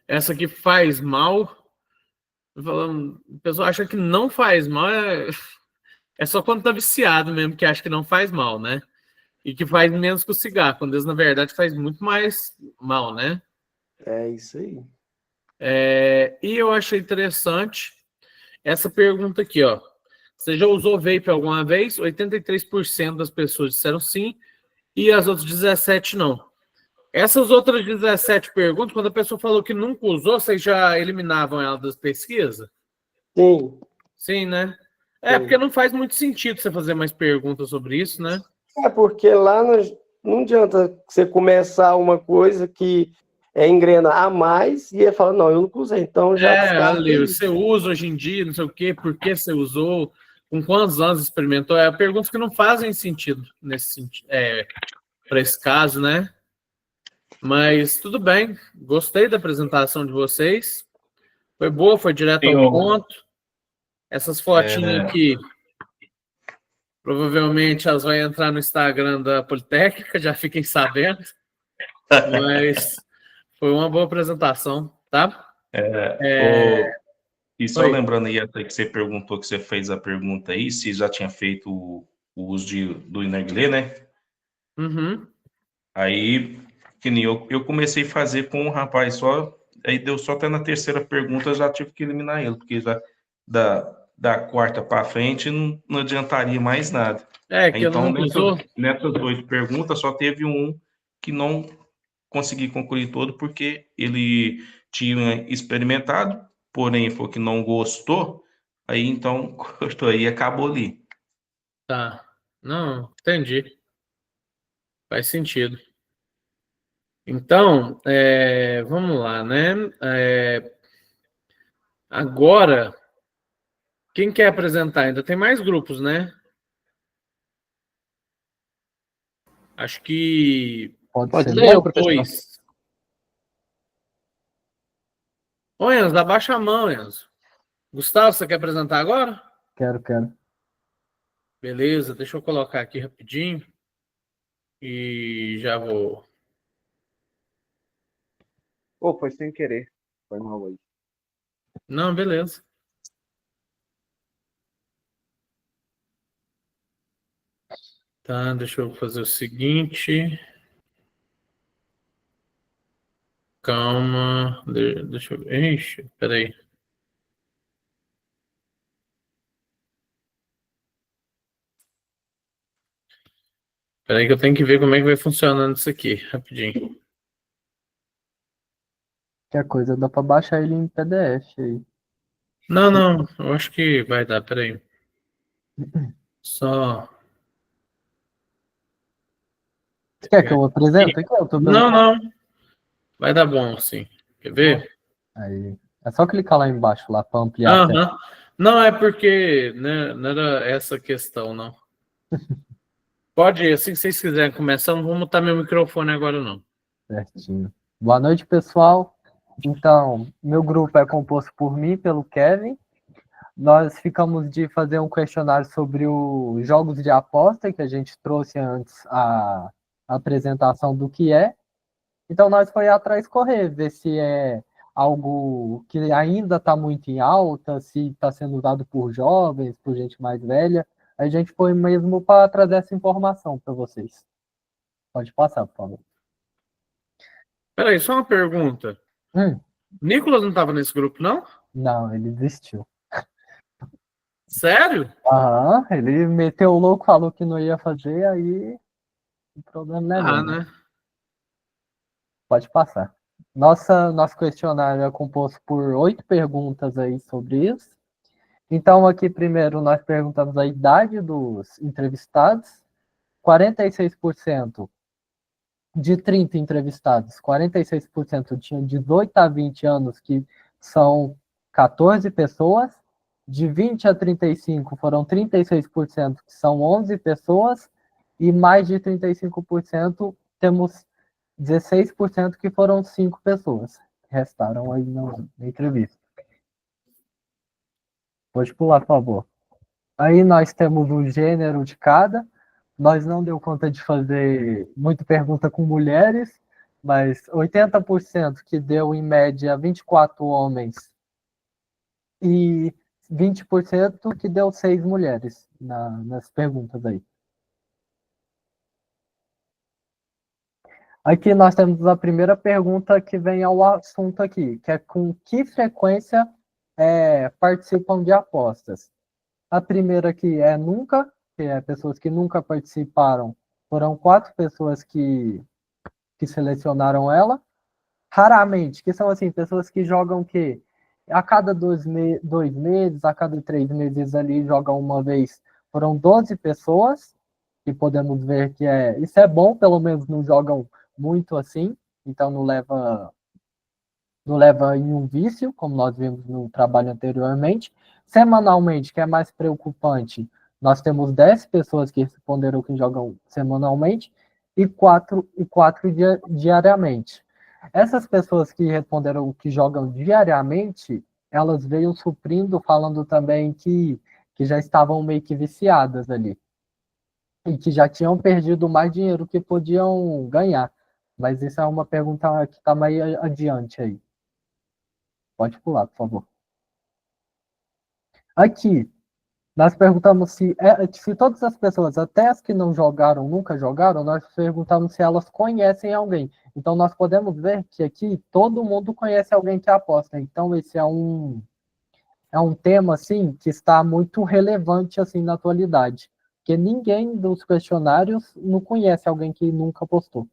essa aqui faz mal. O pessoal acha que não faz mal, é só quando tá viciado mesmo que acha que não faz mal, né? E que faz menos que o cigarro, quando eles, na verdade, faz muito mais mal, né? É isso aí. E eu achei interessante essa pergunta aqui, ó. Você já usou vape alguma vez? 83% das pessoas disseram sim, e as outras 17% não. Essas outras 17 perguntas, quando a pessoa falou que nunca usou, vocês já eliminavam ela das pesquisas? Sim. Sim, né? É, porque não faz muito sentido você fazer mais perguntas sobre isso, né? É porque lá não adianta você começar uma coisa que engrena a mais e ele fala, não, eu nunca usei, então já descarta ali, isso. você usa hoje em dia, não sei o quê, por que você usou, com quantos anos experimentou? É perguntas que não fazem sentido nesse sentido, para esse caso, né? Mas tudo bem, gostei da apresentação de vocês. Foi boa, foi direto ao ponto. Essas fotinhas aqui, provavelmente elas vão entrar no Instagram da Politécnica, já fiquem sabendo. Mas foi uma boa apresentação, tá? E só Oi. lembrando aí até que você perguntou, que você fez a pergunta aí, se já tinha feito o uso do narguilé, né? Uhum. Aí, que nem eu comecei a fazer com um rapaz só, aí deu só até na terceira pergunta, eu já tive que eliminar ele, porque já da quarta para frente não adiantaria mais nada. Que Então, não usou. nessas 8 perguntas, só teve um que não consegui concluir todo, porque ele tinha experimentado, porém falou que não gostou, aí então cortou aí e acabou ali. Tá. Não, entendi. Faz sentido. Então, vamos lá, né? Agora, quem quer apresentar? Ainda tem mais grupos, né? Acho que Pode ser. um ou dois. Ô, Enzo, abaixa a mão, Enzo. Gustavo, você quer apresentar agora? Quero. Beleza, deixa eu colocar aqui rapidinho. E já vou. Foi sem querer. Foi mal aí. Não, beleza. Tá, deixa eu fazer o seguinte. Calma. Deixa eu ver. Ixi, peraí. Peraí que eu tenho que ver como é que vai funcionando isso aqui, rapidinho. Qualquer coisa dá pra baixar ele em PDF aí. Não, eu acho que vai dar, peraí. Só. Você quer que eu apresente aqui? Eu tô vendo. Não. Vai dar bom, sim. Quer ver? Aí. É só clicar lá embaixo lá pra ampliar a tela. Aham. Não, é porque né, não era essa questão, não. Pode, assim que vocês quiserem começar, não vou mutar meu microfone agora, não. Certinho. Boa noite, pessoal. Então, meu grupo é composto por mim, pelo Kevin. Nós ficamos de fazer um questionário sobre os jogos de aposta, que a gente trouxe antes a apresentação do que é. Então, nós foi atrás correr, ver se é algo que ainda está muito em alta, se está sendo usado por jovens, por gente mais velha. A gente foi mesmo para trazer essa informação para vocês. Pode passar, por favor. Peraí, só uma pergunta. Nicolas não estava nesse grupo, não? Não, ele desistiu. Sério? Aham, ele meteu o louco, falou que não ia fazer, aí o problema não é dele. Né? Pode passar. Nosso questionário é composto por 8 perguntas aí sobre isso. Então, aqui primeiro nós perguntamos a idade dos entrevistados. 46% de 30 entrevistados, 46% tinham 18 a 20 anos, que são 14 pessoas. De 20 a 35 foram 36%, que são 11 pessoas. E mais de 35% temos 16% que foram 5 pessoas. Restaram aí na entrevista. Pode pular, por favor. Aí nós temos o gênero de cada. Nós não deu conta de fazer muita pergunta com mulheres, mas 80% que deu em média 24 homens e 20% que deu 6 mulheres nas perguntas aí. Aqui nós temos a primeira pergunta que vem ao assunto aqui, que é com que frequência participam de apostas. A primeira aqui é nunca, que é pessoas que nunca participaram. Foram 4 pessoas que que selecionaram ela. Raramente, que são assim, pessoas que jogam que a cada 2 meses, a cada 3 meses ali jogam uma vez. Foram 12 pessoas, que podemos ver que isso é bom, pelo menos não jogam muito assim, então não leva em um vício, como nós vimos no trabalho anteriormente. Semanalmente, que é mais preocupante, nós temos 10 pessoas que responderam que jogam semanalmente e 4 diariamente. Essas pessoas que responderam que jogam diariamente, elas veio suprindo, falando também que já estavam meio que viciadas ali. E que já tinham perdido mais dinheiro que podiam ganhar. Mas isso é uma pergunta que está mais adiante aí. Pode pular, por favor. Aqui, nós perguntamos se todas as pessoas, até as que não jogaram, nunca jogaram, nós perguntamos se elas conhecem alguém. Então, nós podemos ver que aqui todo mundo conhece alguém que aposta. Então, esse é um tema, assim, que está muito relevante, assim, na atualidade. Porque ninguém dos questionários não conhece alguém que nunca apostou.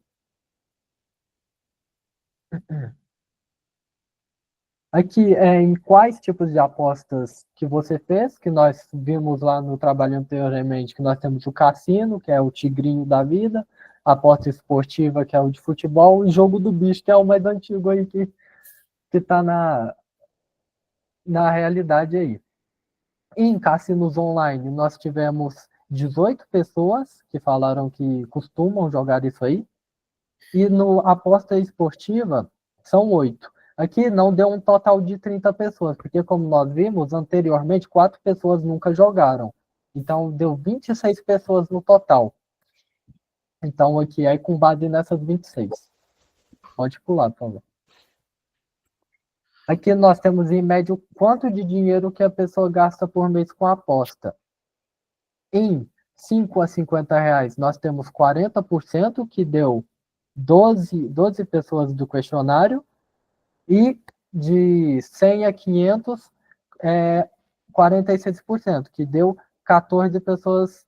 Aqui, em quais tipos de apostas que você fez, que nós vimos lá no trabalho anteriormente, que nós temos o cassino, que é o tigrinho da vida, a aposta esportiva, que é o de futebol, e jogo do bicho, que é o mais antigo aí, que está na realidade aí. Em cassinos online, nós tivemos 18 pessoas que falaram que costumam jogar isso aí, e no aposta esportiva, são 8. Aqui não deu um total de 30 pessoas, porque como nós vimos anteriormente, 4 pessoas nunca jogaram. Então deu 26 pessoas no total. Então aqui, aí com base nessas 26. Pode pular, por favor. Aqui nós temos em média o quanto de dinheiro que a pessoa gasta por mês com a aposta. Em 5 a 50 reais, nós temos 40%, que deu 12 pessoas do questionário. E de 100 a 500, 46%, que deu 14 pessoas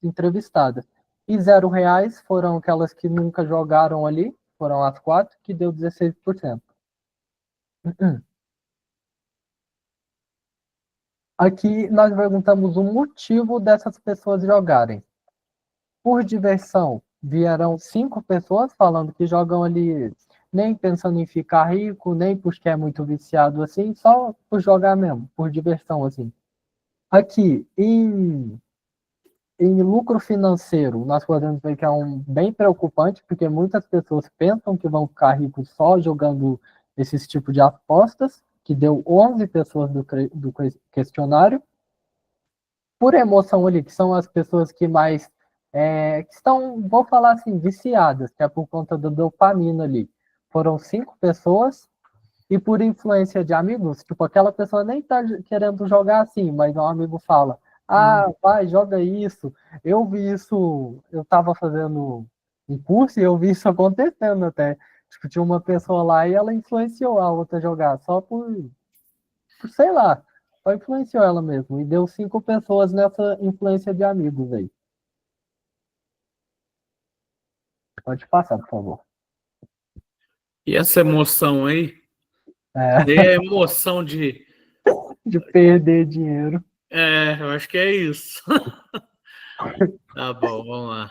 entrevistadas. E R$0 foram aquelas que nunca jogaram ali, foram as 4, que deu 16%. Aqui nós perguntamos o motivo dessas pessoas jogarem. Por diversão, vieram 5 pessoas falando que jogam ali nem pensando em ficar rico, nem porque é muito viciado assim, só por jogar mesmo, por diversão assim. Aqui, em lucro financeiro, nós podemos ver que é bem preocupante, porque muitas pessoas pensam que vão ficar ricos só jogando esses tipos de apostas, que deu 11 pessoas do questionário. Por emoção ali, que são as pessoas que mais que estão, vou falar assim, viciadas, que é por conta da dopamina ali. Foram 5 pessoas, e por influência de amigos, tipo, aquela pessoa nem tá querendo jogar assim, mas um amigo fala, vai, joga isso. Eu vi isso, eu tava fazendo um curso e eu vi isso acontecendo até. Tipo, tinha uma pessoa lá e ela influenciou a outra a jogar, só por sei lá, só influenciou ela mesmo. E deu 5 pessoas nessa influência de amigos aí. Pode passar, por favor. E essa emoção aí? É emoção de perder dinheiro. Eu acho que é isso. Tá bom, vamos lá.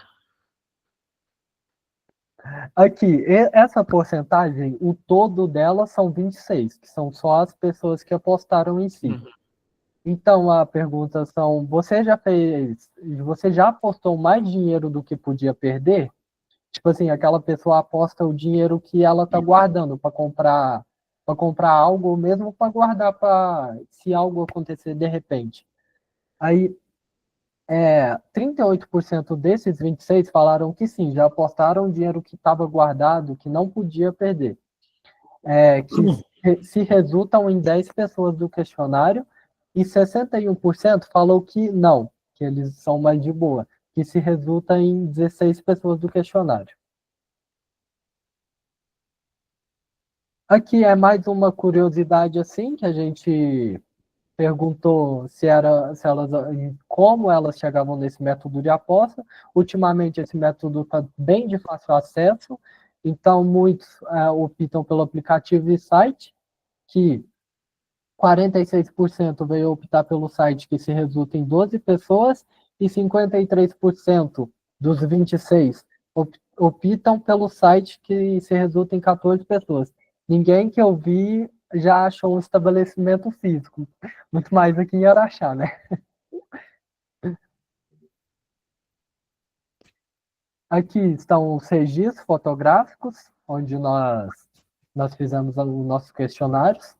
Aqui, essa porcentagem, o todo dela são 26, que são só as pessoas que apostaram em si. Então, a pergunta são, você já apostou mais dinheiro do que podia perder? Tipo assim, aquela pessoa aposta o dinheiro que ela tá guardando para comprar algo, ou mesmo para guardar para se algo acontecer de repente. Aí, 38% desses 26 falaram que sim, já apostaram o dinheiro que estava guardado, que não podia perder. Que se resultam em 10 pessoas do questionário, e 61% falou que não, que eles são mais de boa, que se resulta em 16 pessoas do questionário. Aqui é mais uma curiosidade assim, que a gente perguntou como elas chegavam nesse método de aposta. Ultimamente, esse método está bem de fácil acesso, então muitos optam pelo aplicativo e site, que 46% veio optar pelo site, que se resulta em 12 pessoas, e 53% dos 26 optam pelo site, que se resulta em 14 pessoas. Ninguém que eu vi já achou um estabelecimento físico. Muito mais aqui em Araxá, né? Aqui estão os registros fotográficos, onde nós fizemos os nossos questionários.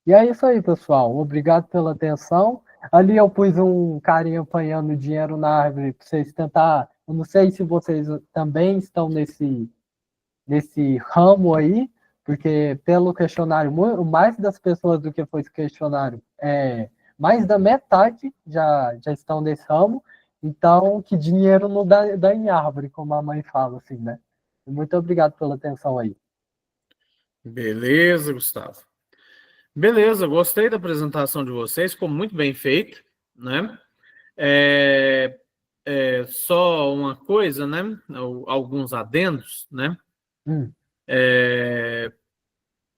E é isso aí, pessoal. Obrigado pela atenção. Ali eu pus um carinha apanhando dinheiro na árvore para vocês tentar. Eu não sei se vocês também estão nesse ramo aí, porque pelo questionário, mais das pessoas do que foi esse questionário, mais da metade já estão nesse ramo. Então, que dinheiro não dá em árvore, como a mãe fala, assim, né? Muito obrigado pela atenção aí. Beleza, Gustavo. Beleza, gostei da apresentação de vocês, ficou muito bem feito, né? Só uma coisa, né? Alguns adendos, né?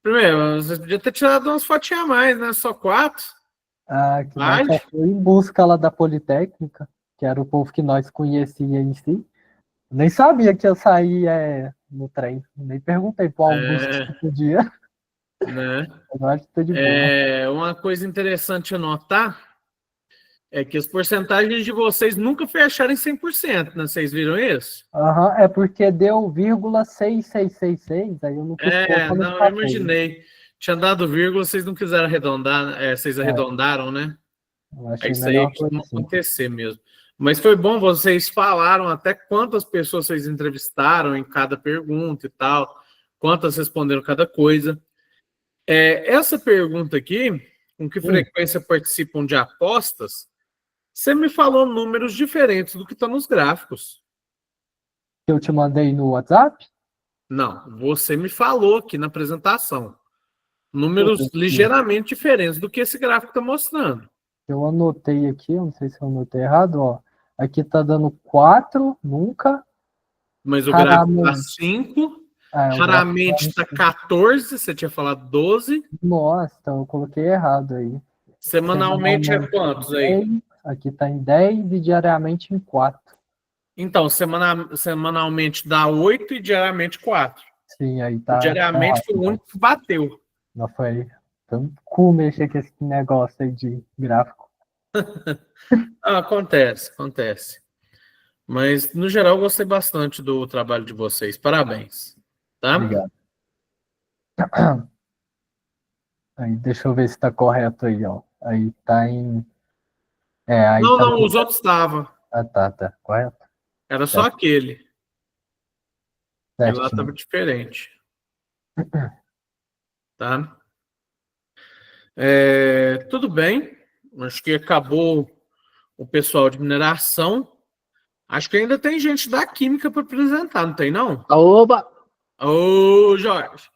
Primeiro, você podia ter tirado umas fotinhas a mais, né? Só 4. Que nós só foi em busca lá da Politécnica, que era o povo que nós conhecia em si. Nem sabia que eu saía no trem. Nem perguntei pro Augusto se podia. Né? Agora estou de boa. Uma coisa interessante a notar é que as porcentagens de vocês nunca fecharam em 100%, né? Vocês viram isso? É porque deu 0,6666, aí eu não quis pôr Não, eu imaginei. Tinha dado vírgula, vocês não quiseram arredondar, vocês arredondaram, né? Eu achei Isso aí melhor que não assim. acontecer mesmo. Mas foi bom, vocês falaram até quantas pessoas vocês entrevistaram em cada pergunta e tal, quantas responderam cada coisa. Essa pergunta aqui, com que frequência participam de apostas, você me falou números diferentes do que está nos gráficos. Que eu te mandei no WhatsApp? Não, você me falou aqui na apresentação. Números ligeiramente diferentes do que esse gráfico está mostrando. Eu anotei aqui, eu não sei se eu anotei errado, ó. Aqui tá dando 4, nunca. Mas o gráfico está 5. Raramente está 14, você tinha falado 12. Nossa, então eu coloquei errado aí. Semanalmente é quantos aí? Aqui está em 10 e diariamente em 4. Então, semanalmente dá 8 e diariamente 4. Sim, aí tá. Diariamente foi o único que bateu. Não foi. Então, como mexer com esse negócio aí de gráfico? Acontece. Mas, no geral, eu gostei bastante do trabalho de vocês. Parabéns. Tá? Obrigado. Aí, deixa eu ver se está correto aí, ó. Aí tá em. Aí não, tá... não, os outros estavam. Tá. Correto. Era só aquele. Certinho. E lá estava diferente. Tá? Tudo bem. Acho que acabou o pessoal de mineração. Acho que ainda tem gente da química para apresentar, não tem, não? Oba! Ô, Jorge.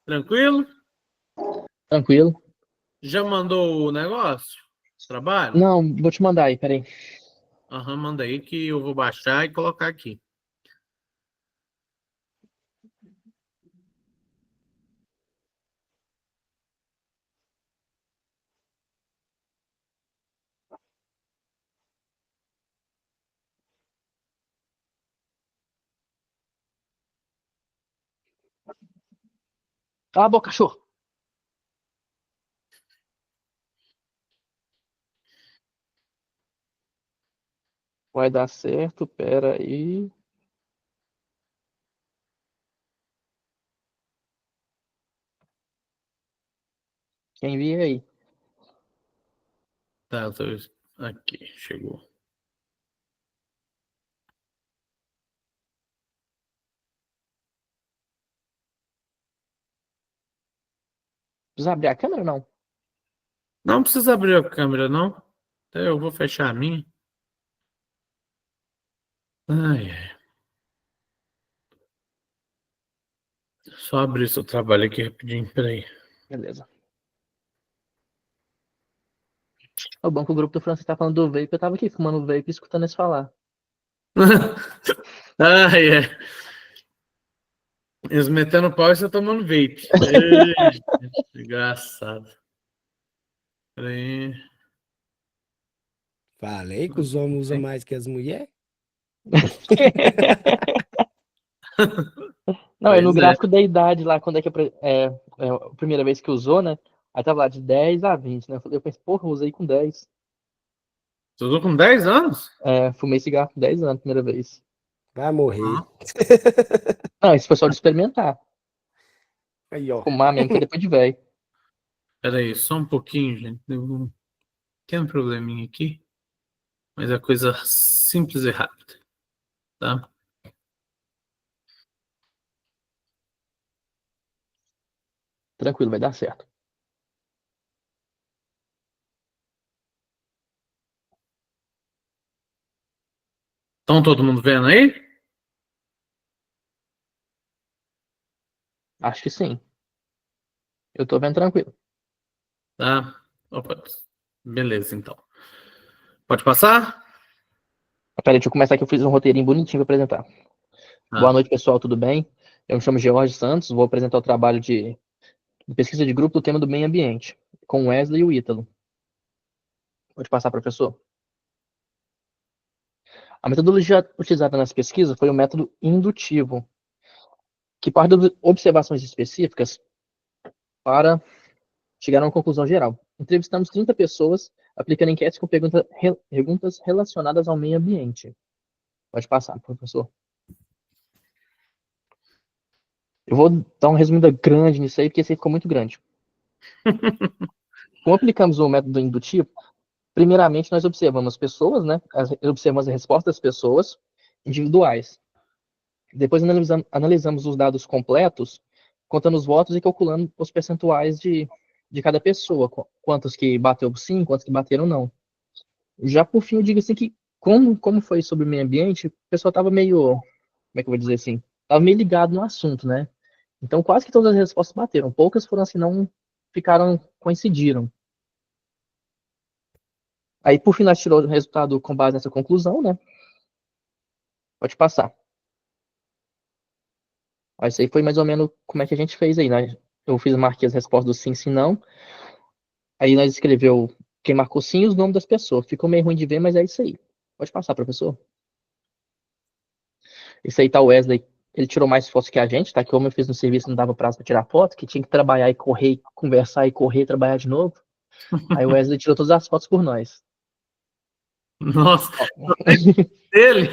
Tranquilo? Tranquilo. Já mandou o negócio? Trabalho? Não, vou te mandar aí, peraí. Manda aí que eu vou baixar e colocar aqui. Cala a boca, cachorro. Vai dar certo, pera aí. Quem viu aí? Tá, aqui, chegou. Precisa abrir a câmera ou não? Não precisa abrir a câmera, não. Eu vou fechar a minha. Ai. Só abrir seu trabalho aqui rapidinho, peraí. Beleza. O bom que o grupo do Francisco tá falando do vape, eu tava aqui fumando vape e escutando eles falar. Ai, é. Eles metendo pau e você tomando vape. Ei, engraçado. Peraí. Falei que os homens usam mais que as mulheres. Não, é no Pois é. gráfico da idade lá, quando é que é a primeira vez que usou, né? Aí tava lá de 10 a 20, né? Eu pensei, porra, eu usei com 10. Você usou com 10 anos? Fumei cigarro com 10 anos, primeira vez. Vai morrer. Não, isso foi só de experimentar. Aí, ó. Fumar mesmo, foi depois de velho. Peraí, só um pouquinho, gente. Deu um pequeno probleminha aqui. Mas é coisa simples e rápida. Tá? Tranquilo, vai dar certo. Estão todo mundo vendo aí? Acho que sim. Eu tô vendo tranquilo. Tá? Opa. Beleza, então. Pode passar? Peraí, deixa eu começar aqui. Eu fiz um roteirinho bonitinho pra apresentar. Ah. Boa noite, pessoal, tudo bem? Eu me chamo George Santos, vou apresentar o trabalho de pesquisa de grupo do tema do meio ambiente, com o Wesley e o Ítalo. Pode passar, professor. A metodologia utilizada nessa pesquisa foi o método indutivo, que parte de observações específicas para chegar a uma conclusão geral. Entrevistamos 30 pessoas, aplicando enquetes com perguntas relacionadas ao meio ambiente. Pode passar, professor. Eu vou dar uma resumida grande nisso aí, porque esse aí ficou muito grande. Como aplicamos o método indutivo, primeiramente nós observamos pessoas, né? Observamos a resposta das pessoas individuais. Depois analisamos os dados completos, contando os votos e calculando os percentuais de cada pessoa, quantos que bateu sim, quantos que bateram não. Já por fim, eu digo assim que, como foi sobre o meio ambiente, o pessoal estava meio, como é que eu vou dizer assim, estava meio ligado no assunto, né? Então, quase que todas as respostas bateram. Poucas foram assim, não ficaram, coincidiram. Aí, por fim, nós tirou o resultado com base nessa conclusão, né? Pode passar. Aí, isso aí foi mais ou menos como é que a gente fez aí, né? Eu marquei as respostas do sim, sim, não. Aí nós escreveu quem marcou sim e os nomes das pessoas. Ficou meio ruim de ver, mas é isso aí. Pode passar, professor. Esse aí tá o Wesley. Ele tirou mais fotos que a gente, tá? Que como eu fiz no serviço, não dava prazo pra tirar foto, que tinha que trabalhar e correr, conversar e correr e trabalhar de novo. Aí o Wesley tirou todas as fotos por nós. Nossa, dele?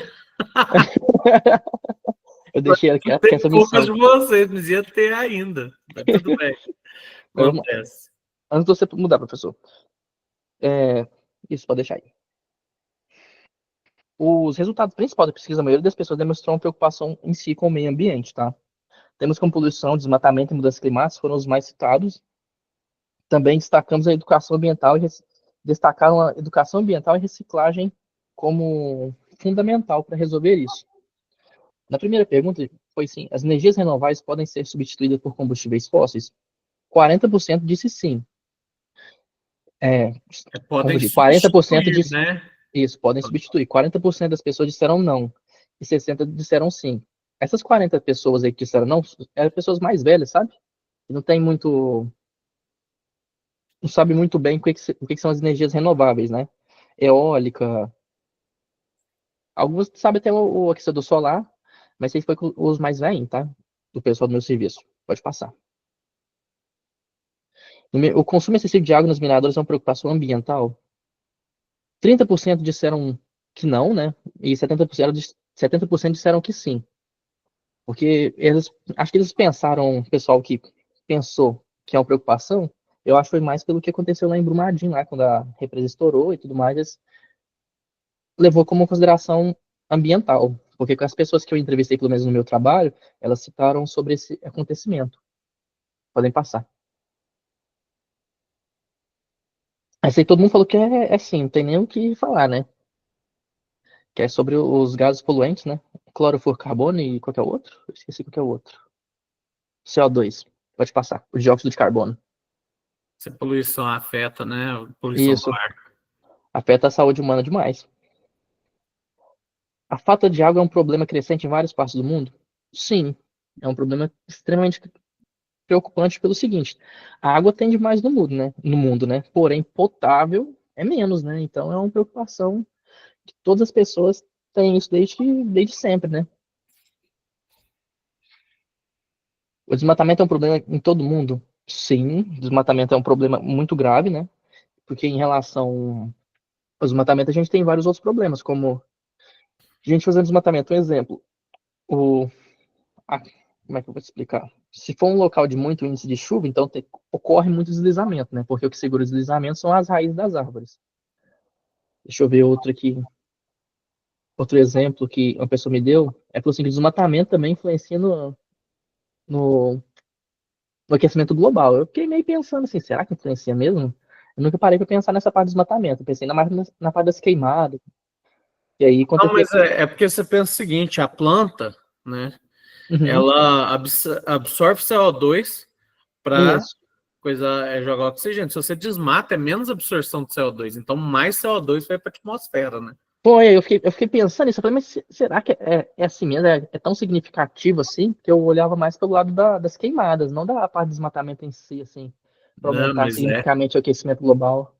Eu deixei ela com Tem essa poucas missão. de vocês, mas ia ter ainda. Mas tudo bem. Acontece. Antes de você mudar, professor. Isso, pode deixar aí. Os resultados principais da pesquisa, a maioria das pessoas demonstrou uma preocupação em si com o meio ambiente, tá? Temos como poluição, desmatamento e mudanças climáticas foram os mais citados. Também destacamos a educação ambiental destacaram a educação ambiental e reciclagem como fundamental para resolver isso. Na primeira pergunta foi sim, as energias renováveis podem ser substituídas por combustíveis fósseis? 40% disse sim. Podem 40% substituir, disse né? isso, podem substituir. 40% das pessoas disseram não e 60% disseram sim. Essas 40 pessoas aí que disseram não, eram pessoas mais velhas, sabe? Que não sabe muito bem o que são as energias renováveis, né? Eólica, alguns sabem até o aquecedor solar, mas esse foi com os mais velhos, tá? Do pessoal do meu serviço. Pode passar. O consumo excessivo de água nos mineradores é uma preocupação ambiental. 30% disseram que não, né? E 70% disseram que sim. Porque acho que eles pensaram, o pessoal que pensou que é uma preocupação, eu acho que foi mais pelo que aconteceu lá em Brumadinho, lá quando a represa estourou e tudo mais, eles levou como consideração ambiental. Porque com as pessoas que eu entrevistei, pelo menos no meu trabalho, elas citaram sobre esse acontecimento. Podem passar. Essa aí todo mundo falou que é sim, não tem nem o que falar, né? Que é sobre os gases poluentes, né? Clorofluorcarbono e qualquer outro? Eu esqueci qualquer outro. CO2. Pode passar. O dióxido de carbono. Se a poluição afeta, né? A poluição do Isso. ar. Afeta a saúde humana demais. A falta de água é um problema crescente em várias partes do mundo? Sim, é um problema extremamente preocupante pelo seguinte: a água tem demais no mundo, né? No mundo, né? Porém, potável é menos, né? Então é uma preocupação que todas as pessoas têm isso desde sempre, né? O desmatamento é um problema em todo mundo? Sim, o desmatamento é um problema muito grave, né? Porque em relação ao desmatamento a gente tem vários outros problemas, como a gente fazendo desmatamento. Um exemplo, o, a- como é que eu vou te explicar? Se for um local de muito índice de chuva, então ocorre muito deslizamento, né? Porque o que segura o deslizamento são as raízes das árvores. Deixa eu ver outro aqui. Outro exemplo que uma pessoa me deu é que o desmatamento também influencia no, no aquecimento global. Eu fiquei meio pensando assim, será que influencia mesmo? Eu nunca parei para pensar nessa parte do desmatamento. Eu pensei mais na parte das queimadas. E aí, quanto Não, que... mas é porque você pensa o seguinte, a planta, né, Uhum, ela absorve CO2 para isso. coisa jogar oxigênio. Se você desmata, é menos absorção de CO2, então mais CO2 vai para a atmosfera, né? Pô, eu fiquei pensando nisso. Eu falei, mas será que é assim mesmo? É tão significativo assim? Que eu olhava mais pelo lado das queimadas, não da parte do desmatamento em si, assim, para Não, aumentar mas é. significativamente o aquecimento global.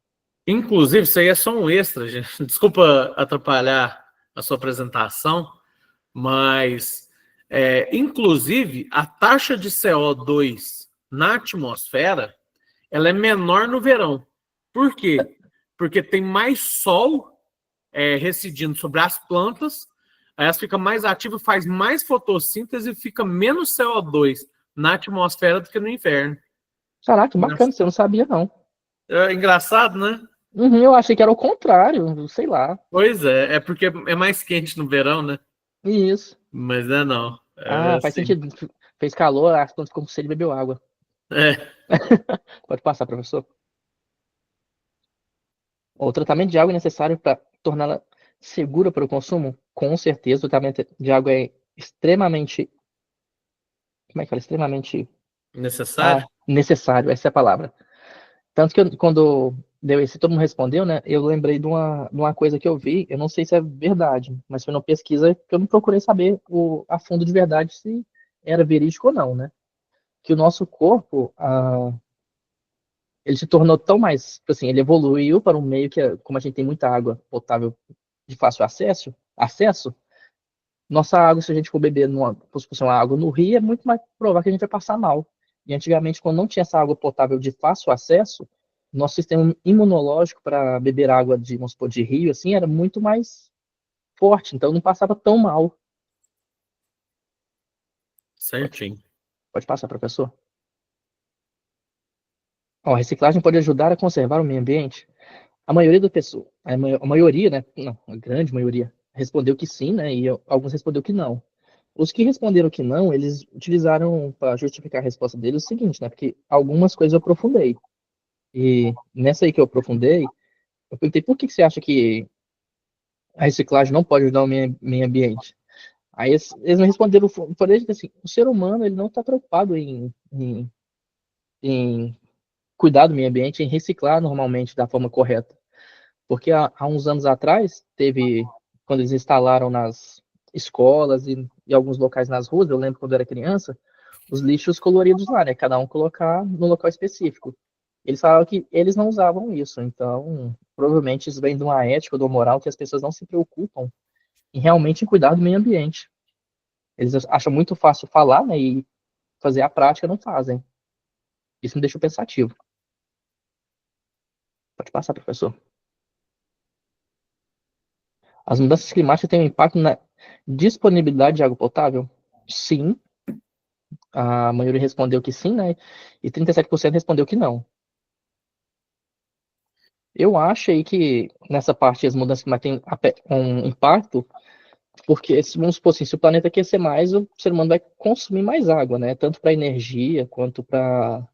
Inclusive, isso aí é só um extra, gente. Desculpa atrapalhar a sua apresentação, mas, inclusive, a taxa de CO2 na atmosfera, ela é menor no verão. Por quê? Porque tem mais sol residindo sobre as plantas, aí elas ficam mais ativas, faz mais fotossíntese e fica menos CO2 na atmosfera do que no inverno. Caraca, bacana, você não sabia, não. É engraçado, né? Uhum, eu achei que era o contrário, sei lá. Pois é porque é mais quente no verão, né? Isso. Mas não. É Ah, faz assim. sentido. Fez calor, as plantas ficam com sede e bebeu água. É, Pode passar, professor. O tratamento de água é necessário para torná-la segura para o consumo? Com certeza, o tratamento de água é extremamente. Como é que fala? Extremamente necessário? necessário, essa é a palavra. Tanto que quando deu esse, todo mundo respondeu, né? Eu lembrei de uma coisa que eu vi, eu não sei se é verdade, mas foi uma pesquisa que eu não procurei saber a fundo de verdade se era verídico ou não, né? Que o nosso corpo, ele se tornou tão mais, tipo assim, ele evoluiu para um meio que, como a gente tem muita água potável de fácil acesso, nossa água, se a gente for beber se fosse uma água no rio, é muito mais provável que a gente vai passar mal. E antigamente, quando não tinha essa água potável de fácil acesso, nosso sistema imunológico para beber água de, vamos supor, de rio, assim, era muito mais forte, então não passava tão mal. Pode, Certinho. pode passar, professor. Ó, a reciclagem pode ajudar a conservar o meio ambiente. A maioria das pessoas, a maioria, né? Não, a grande maioria, respondeu que sim, né? E alguns respondeu que não. Os que responderam que não, eles utilizaram para justificar a resposta deles o seguinte, né? Porque algumas coisas eu aprofundei. E nessa aí que eu aprofundei, eu perguntei por que você acha que a reciclagem não pode ajudar o meio ambiente? Aí eles me responderam, por exemplo, assim, o ser humano ele não está preocupado em cuidar do meio ambiente, em reciclar normalmente da forma correta. Porque há uns anos atrás, quando eles instalaram nas escolas e alguns locais nas ruas, eu lembro quando eu era criança, os lixos coloridos lá, né? Cada um colocar no local específico. Eles falavam que eles não usavam isso, então provavelmente isso vem de uma ética ou de uma moral que as pessoas não se preocupam em realmente cuidar do meio ambiente. Eles acham muito fácil falar, né? E fazer a prática não fazem. Isso me deixou pensativo. Pode passar, professor. As mudanças climáticas têm um impacto na disponibilidade de água potável? Sim, a maioria respondeu que sim, né? E 37% respondeu que não. Eu acho aí que nessa parte as mudanças climáticas têm um impacto, porque vamos supor assim, se o planeta aquecer mais, o ser humano vai consumir mais água, né? Tanto para energia quanto para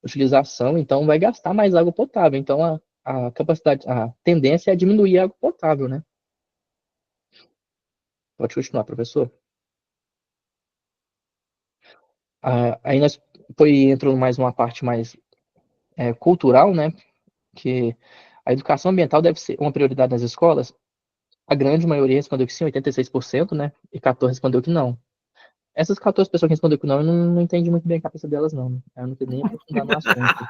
utilização, então vai gastar mais água potável. Então a tendência é diminuir a água potável, né? Pode continuar, professor. Aí entrou mais uma parte mais cultural, né? Que A educação ambiental deve ser uma prioridade nas escolas? A grande maioria respondeu que sim, 86%, né? E 14% respondeu que não. Essas 14 pessoas que responderam que não, eu não entendi muito bem a cabeça delas, não. Eu não queria nem aprofundar no assunto.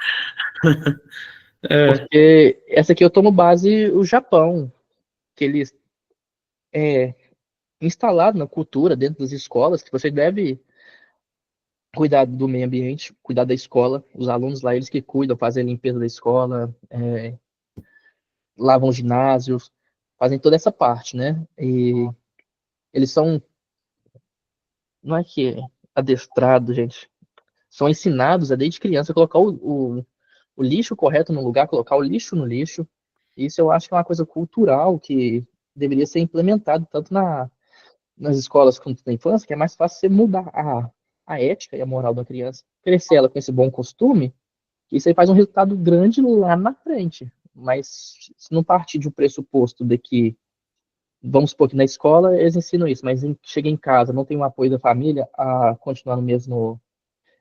É. Porque essa aqui eu tomo base o Japão, que eles instalado na cultura, dentro das escolas, que você deve cuidar do meio ambiente, cuidar da escola. Os alunos lá, eles que cuidam, fazem a limpeza da escola, lavam ginásios, fazem toda essa parte, né? E eles são, não é que é adestrado, gente, são ensinados a desde criança a colocar o lixo correto no lugar, colocar o lixo no lixo. Isso eu acho que é uma coisa cultural que deveria ser implementado tanto nas escolas quanto na infância, que é mais fácil você mudar a ética e a moral da criança, crescer ela com esse bom costume, isso aí faz um resultado grande lá na frente. Mas se não partir de um pressuposto de que, vamos supor que na escola eles ensinam isso, mas chega em casa, não tem o apoio da família a continuar no mesmo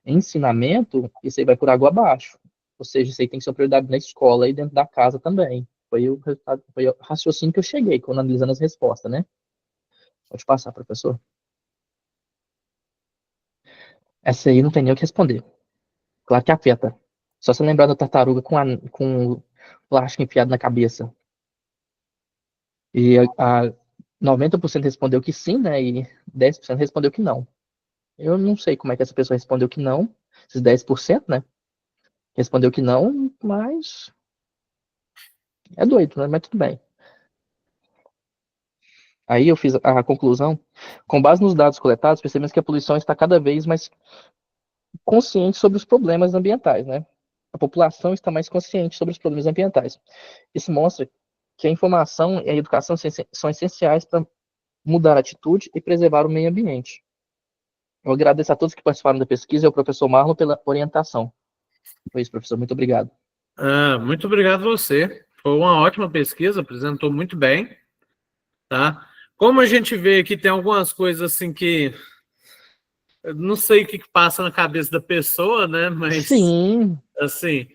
ensinamento, isso aí vai por água abaixo. Ou seja, isso aí tem que ser uma prioridade na escola e dentro da casa também. Foi o resultado, foi o raciocínio que eu cheguei quando analisando as respostas, né? Pode passar, professor. Essa aí não tem nem o que responder. Claro que afeta. Só se lembrar da tartaruga com o plástico enfiado na cabeça. E a 90% respondeu que sim, né? E 10% respondeu que não. Eu não sei como é que essa pessoa respondeu que não. Esses 10%, né? Respondeu que não, mas é doido, né? Mas tudo bem. Aí eu fiz a conclusão. Com base nos dados coletados, percebemos que a poluição está cada vez mais consciente sobre os problemas ambientais, né? A população está mais consciente sobre os problemas ambientais. Isso mostra que a informação e a educação são essenciais para mudar a atitude e preservar o meio ambiente. Eu agradeço a todos que participaram da pesquisa e ao professor Marlon pela orientação. Foi isso, professor. Muito obrigado. Muito obrigado a você. Foi uma ótima pesquisa, apresentou muito bem, tá? Como a gente vê que tem algumas coisas assim que eu não sei o que passa na cabeça da pessoa, né? Mas Sim. assim,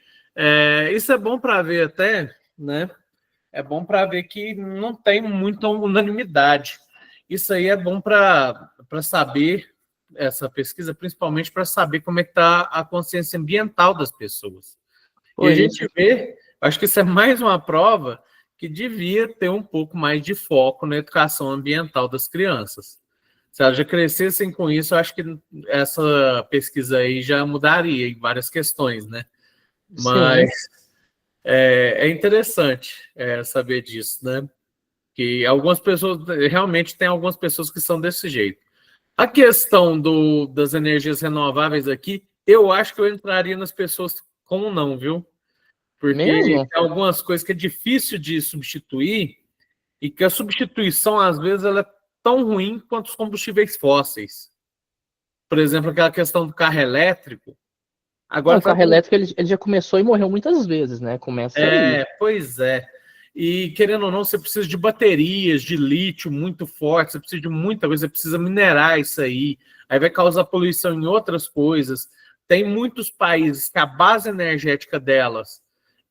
isso é bom para ver até, né? É bom para ver que não tem muita unanimidade. Isso aí é bom para saber, essa pesquisa, principalmente para saber como é que está a consciência ambiental das pessoas. E a gente vê, acho que isso é mais uma prova que devia ter um pouco mais de foco na educação ambiental das crianças. Se elas já crescessem com isso, eu acho que essa pesquisa aí já mudaria em várias questões, né? Mas é interessante saber disso, né? Que algumas pessoas, realmente tem algumas pessoas que são desse jeito. A questão das energias renováveis aqui, eu acho que eu entraria nas pessoas com não, viu? Porque Mesmo? tem algumas coisas que é difícil de substituir e que a substituição, às vezes, ela é tão ruim quanto os combustíveis fósseis. Por exemplo, aquela questão do carro elétrico. Agora Não, o carro elétrico ele já começou e morreu muitas vezes, né? Começa aí. Pois é. E, querendo ou não, você precisa de baterias, de lítio muito forte, você precisa de muita coisa, você precisa minerar isso aí. Aí vai causar poluição em outras coisas. Tem muitos países que a base energética delas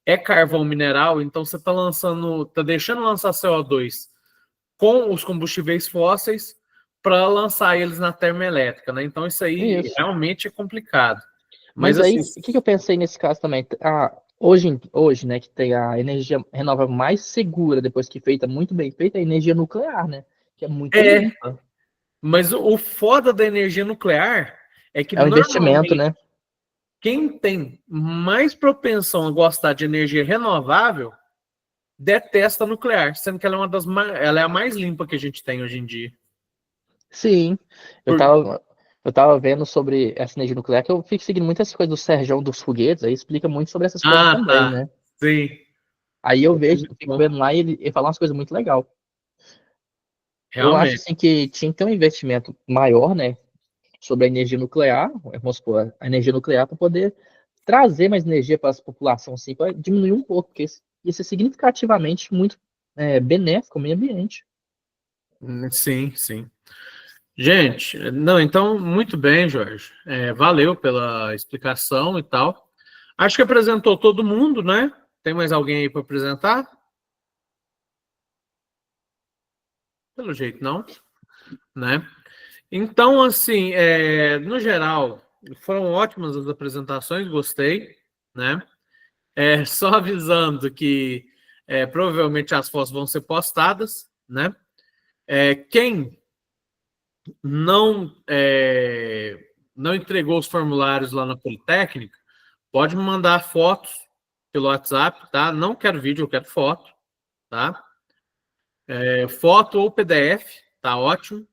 é carvão mineral, então você está deixando lançar CO2 com os combustíveis fósseis para lançar eles na termoelétrica, né? Então isso aí realmente é complicado. Mas aí, o que eu pensei nesse caso também? Hoje, né, que tem a energia renovável mais segura, depois que feita, muito bem feita, é a energia nuclear, né? Que é muito limpa. Mas o foda da energia nuclear é que É o investimento, né? Quem tem mais propensão a gostar de energia renovável detesta a nuclear, sendo que ela é a mais limpa que a gente tem hoje em dia. Sim. Eu tava vendo sobre essa energia nuclear, que eu fico seguindo muitas coisas do Serjão dos Foguetes, aí explica muito sobre essas coisas também, né? Sim. Aí eu fico vendo lá e ele fala umas coisas muito legais. Eu acho assim que tinha que ter um investimento maior, né? Sobre a energia nuclear, vamos supor, a energia nuclear para poder trazer mais energia para a população, assim, para diminuir um pouco, porque isso é significativamente muito benéfico ao meio ambiente. Sim, sim. Gente, não, então, muito bem, Jorge. Valeu pela explicação e tal. Acho que apresentou todo mundo, né? Tem mais alguém aí para apresentar? Pelo jeito, não, né? Então, assim, no geral, foram ótimas as apresentações, gostei, né? Só avisando que provavelmente as fotos vão ser postadas, né? Quem não entregou os formulários lá na Politécnica, pode me mandar fotos pelo WhatsApp, tá? Não quero vídeo, eu quero foto, tá? Foto ou PDF, tá ótimo.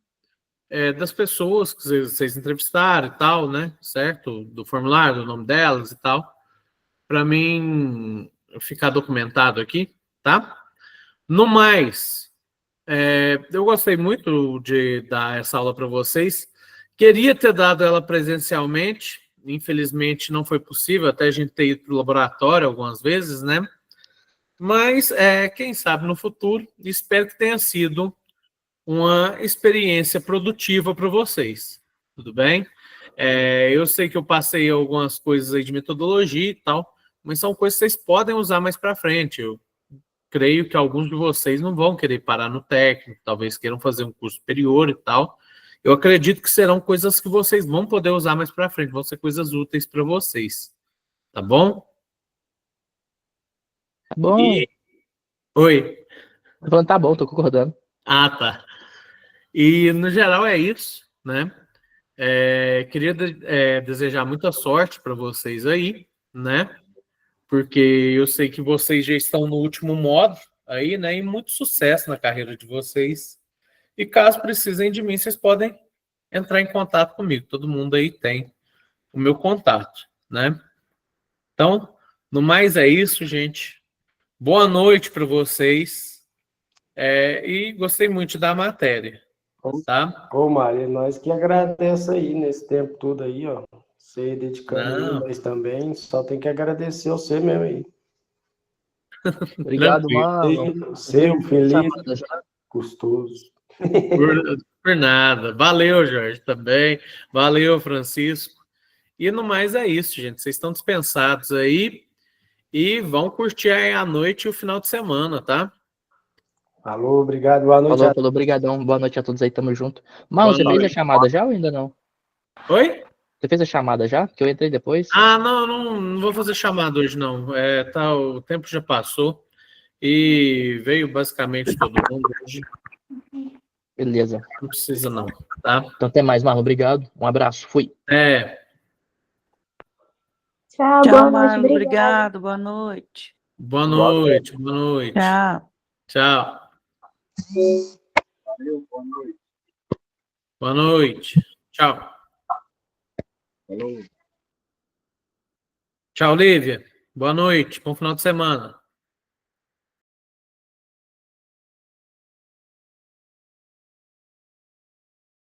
Das pessoas que vocês entrevistaram e tal, né? Certo? Do formulário, do nome delas e tal. Para mim ficar documentado aqui, tá? No mais, eu gostei muito de dar essa aula para vocês. Queria ter dado ela presencialmente, infelizmente não foi possível, até a gente ter ido para o laboratório algumas vezes, né? Mas quem sabe no futuro, espero que tenha sido uma experiência produtiva para vocês. Tudo bem? Eu sei que eu passei algumas coisas aí de metodologia e tal, mas são coisas que vocês podem usar mais para frente. Eu creio que alguns de vocês não vão querer parar no técnico, talvez queiram fazer um curso superior e tal. Eu acredito que serão coisas que vocês vão poder usar mais para frente, vão ser coisas úteis para vocês. Tá bom? Tá bom. Oi. Tô falando, tá bom, tô concordando. Ah, tá. E no geral é isso, né? Queria desejar muita sorte para vocês aí, né? Porque eu sei que vocês já estão no último módulo aí, né? E muito sucesso na carreira de vocês. E caso precisem de mim, vocês podem entrar em contato comigo. Todo mundo aí tem o meu contato, né? Então, no mais é isso, gente. Boa noite para vocês. E gostei muito da matéria, tá? Ô, Mário, nós que agradece aí nesse tempo todo aí, ó. Você dedicando aí, Não, nós também. Só tem que agradecer você mesmo aí. Obrigado, tranquilo. mano. Seu, Felipe, Chamada já. custoso. Por nada. Valeu, Jorge, também. Valeu, Francisco. E no mais é isso, gente. Vocês estão dispensados aí e vão curtir aí a noite e o final de semana, tá? Falou, obrigado, boa noite. Falou, obrigadão. Boa noite a todos aí, tamo junto. Mano, Boa você fez a noite. chamada já ou ainda não? Oi? Você fez a chamada já? Que eu entrei depois. Ah, não vou fazer chamada hoje, não. O tempo já passou e veio basicamente todo mundo hoje. Beleza. Não precisa, não, tá? Então até mais, Marlon. Obrigado. Um abraço. Fui. Tchau, Tchau, boa noite, Marlon. obrigada. Obrigado. Boa noite. Boa noite. Tchau. Tchau. Valeu, boa noite. Boa noite. Tchau. Falou. Tchau, Lívia. Boa noite. Bom final de semana.